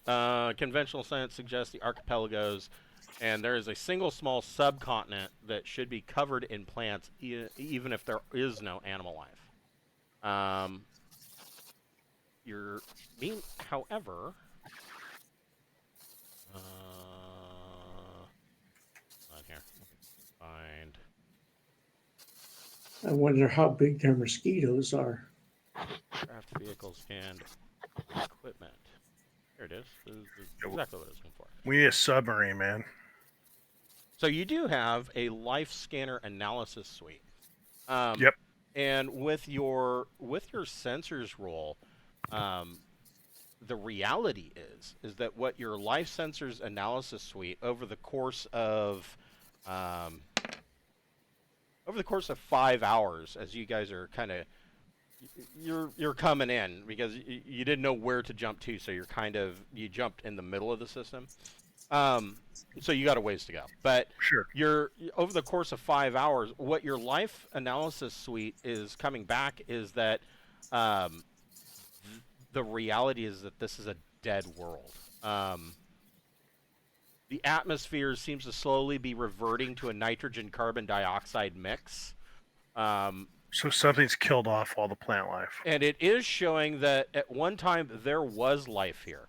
Conventional science suggests the archipelagos, and there is a single small subcontinent that should be covered in plants, even if there is no animal life. However, on here, find. I wonder how big their mosquitoes are. Craft vehicles and equipment. Here it is. This is exactly what I was looking for. We need a submarine, man. So you do have a life scanner analysis suite. Yep. And with your sensors roll, the reality is that what your life sensors analysis suite over the course of 5 hours, as you guys are kind of you're coming in because you didn't know where to jump to, so you jumped in the middle of the system. So you got a ways to go, but Sure. you're over the course of 5 hours. What your life analysis suite is coming back is that the reality is that this is a dead world. The atmosphere seems to slowly be reverting to a nitrogen carbon dioxide mix. So something's killed off all the plant life. And it is showing that at one time there was life here.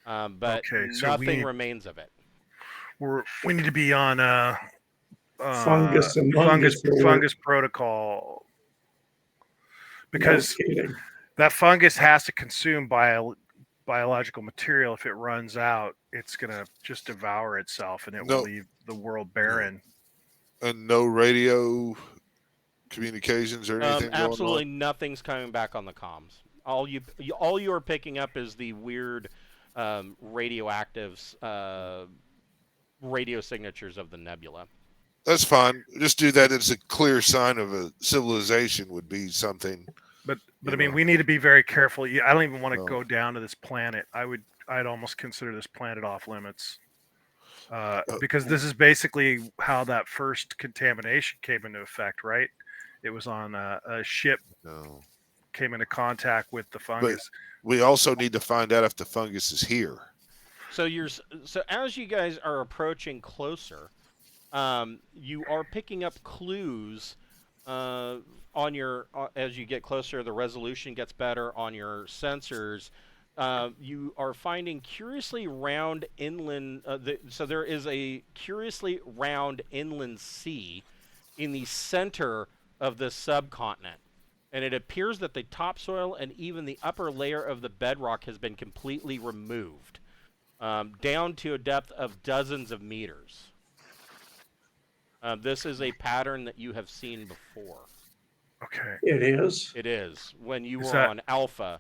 But Okay, so nothing we- remains of it. We need to be on Fungus and fungus. fungus protocol, because No kidding. that fungus has to consume biological material. If it runs out, it's gonna just devour itself, and it will leave the world barren. And no radio communications or anything going Absolutely on? nothing's coming back on the comms. All you are picking up is the weird radioactive radio signatures of the nebula. That's fine. Just do that as a clear sign of a civilization would be something. But I mean, we need to be very careful. I don't even want to No. go down to this planet. I'd almost consider this planet off limits, because this is basically how that first contamination came into effect, right? It was on a ship, No. came into contact with the fungus. We also need to find out if the fungus is here. So as you guys are approaching closer, you are picking up clues on your as you get closer. The resolution gets better on your sensors. You are finding curiously round inland. So there is a curiously round inland sea in the center of this subcontinent. And it appears that the topsoil and even the upper layer of the bedrock has been completely removed, down to a depth of dozens of meters. This is a pattern that you have seen before. Okay. It is. It is. When you Is were that- on Alpha,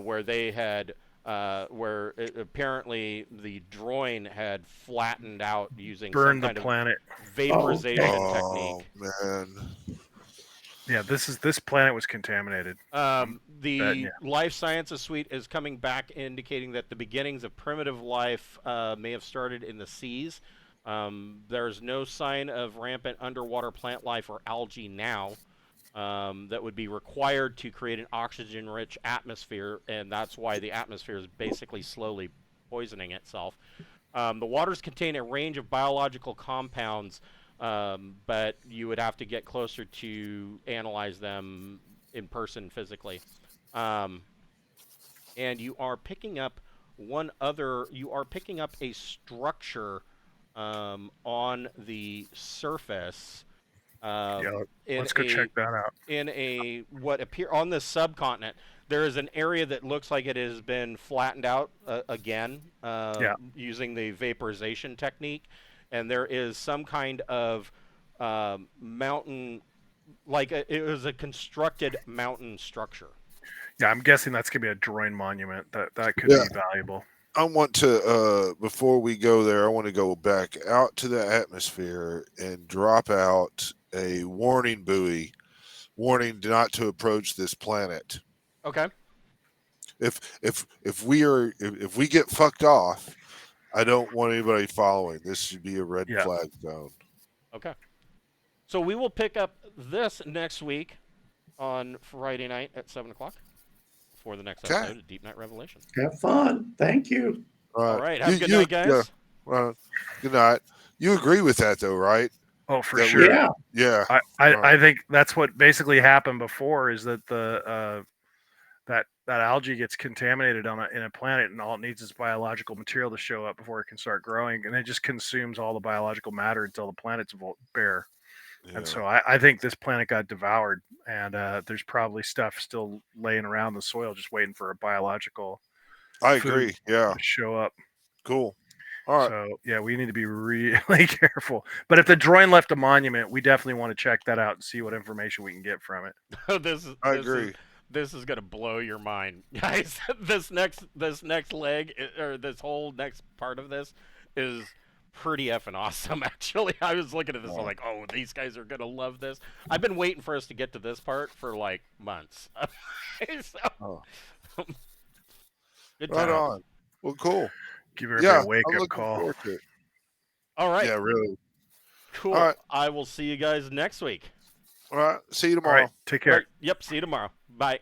where they had, apparently the droid had flattened out using Burn some the kind planet. of vaporization Oh, technique. man. Yeah, this planet was contaminated. The yeah. Life Sciences Suite is coming back, indicating that the beginnings of primitive life may have started in the seas. There's no sign of rampant underwater plant life or algae now that would be required to create an oxygen-rich atmosphere, and that's why the atmosphere is basically slowly poisoning itself. The waters contain a range of biological compounds, but you would have to get closer to analyze them in person physically. And you are picking up a structure on the surface. Let's go check that out. In on this subcontinent, there is an area that looks like it has been flattened out again, using the vaporization technique, and there is some kind of mountain, it was a constructed mountain structure. Yeah, I'm guessing that's gonna be a droid monument. That could Yeah. be valuable. I want to, before we go there, I want to go back out to the atmosphere and drop out a warning buoy, warning not to approach this planet. Okay. If we get fucked off, I don't want anybody following. This should be a red flag zone. Okay. So we will pick up this next week on Friday night at 7 o'clock for the next episode of Deep Night Revelation. Have fun. Thank you. All right. Have a good night, guys. Yeah. Good night. You agree with that, though, right? Oh, for That sure. Yeah. Yeah. I think that's what basically happened before, is that that algae gets contaminated in a planet, and all it needs is biological material to show up before it can start growing, and it just consumes all the biological matter until the planet's bare. Yeah. And so I think this planet got devoured, and there's probably stuff still laying around the soil just waiting for a biological I food agree. Yeah. to show up. Cool. All right. So yeah, we need to be really careful. But if the droid left a monument, we definitely want to check that out and see what information we can get from it. I agree. This is gonna blow your mind, guys. this next leg, or this whole next part of this, is pretty effing awesome. Actually, I was looking at this, I'm like, oh, these guys are gonna love this. I've been waiting for us to get to this part for like months. Good Right time. on. Well, cool. Give everybody a I'm wake-up looking call. forward to it. All right. Yeah, really. Cool. All right. I will see you guys next week. All right. See you All tomorrow. right, take care. All right. Yep. See you tomorrow. Bye.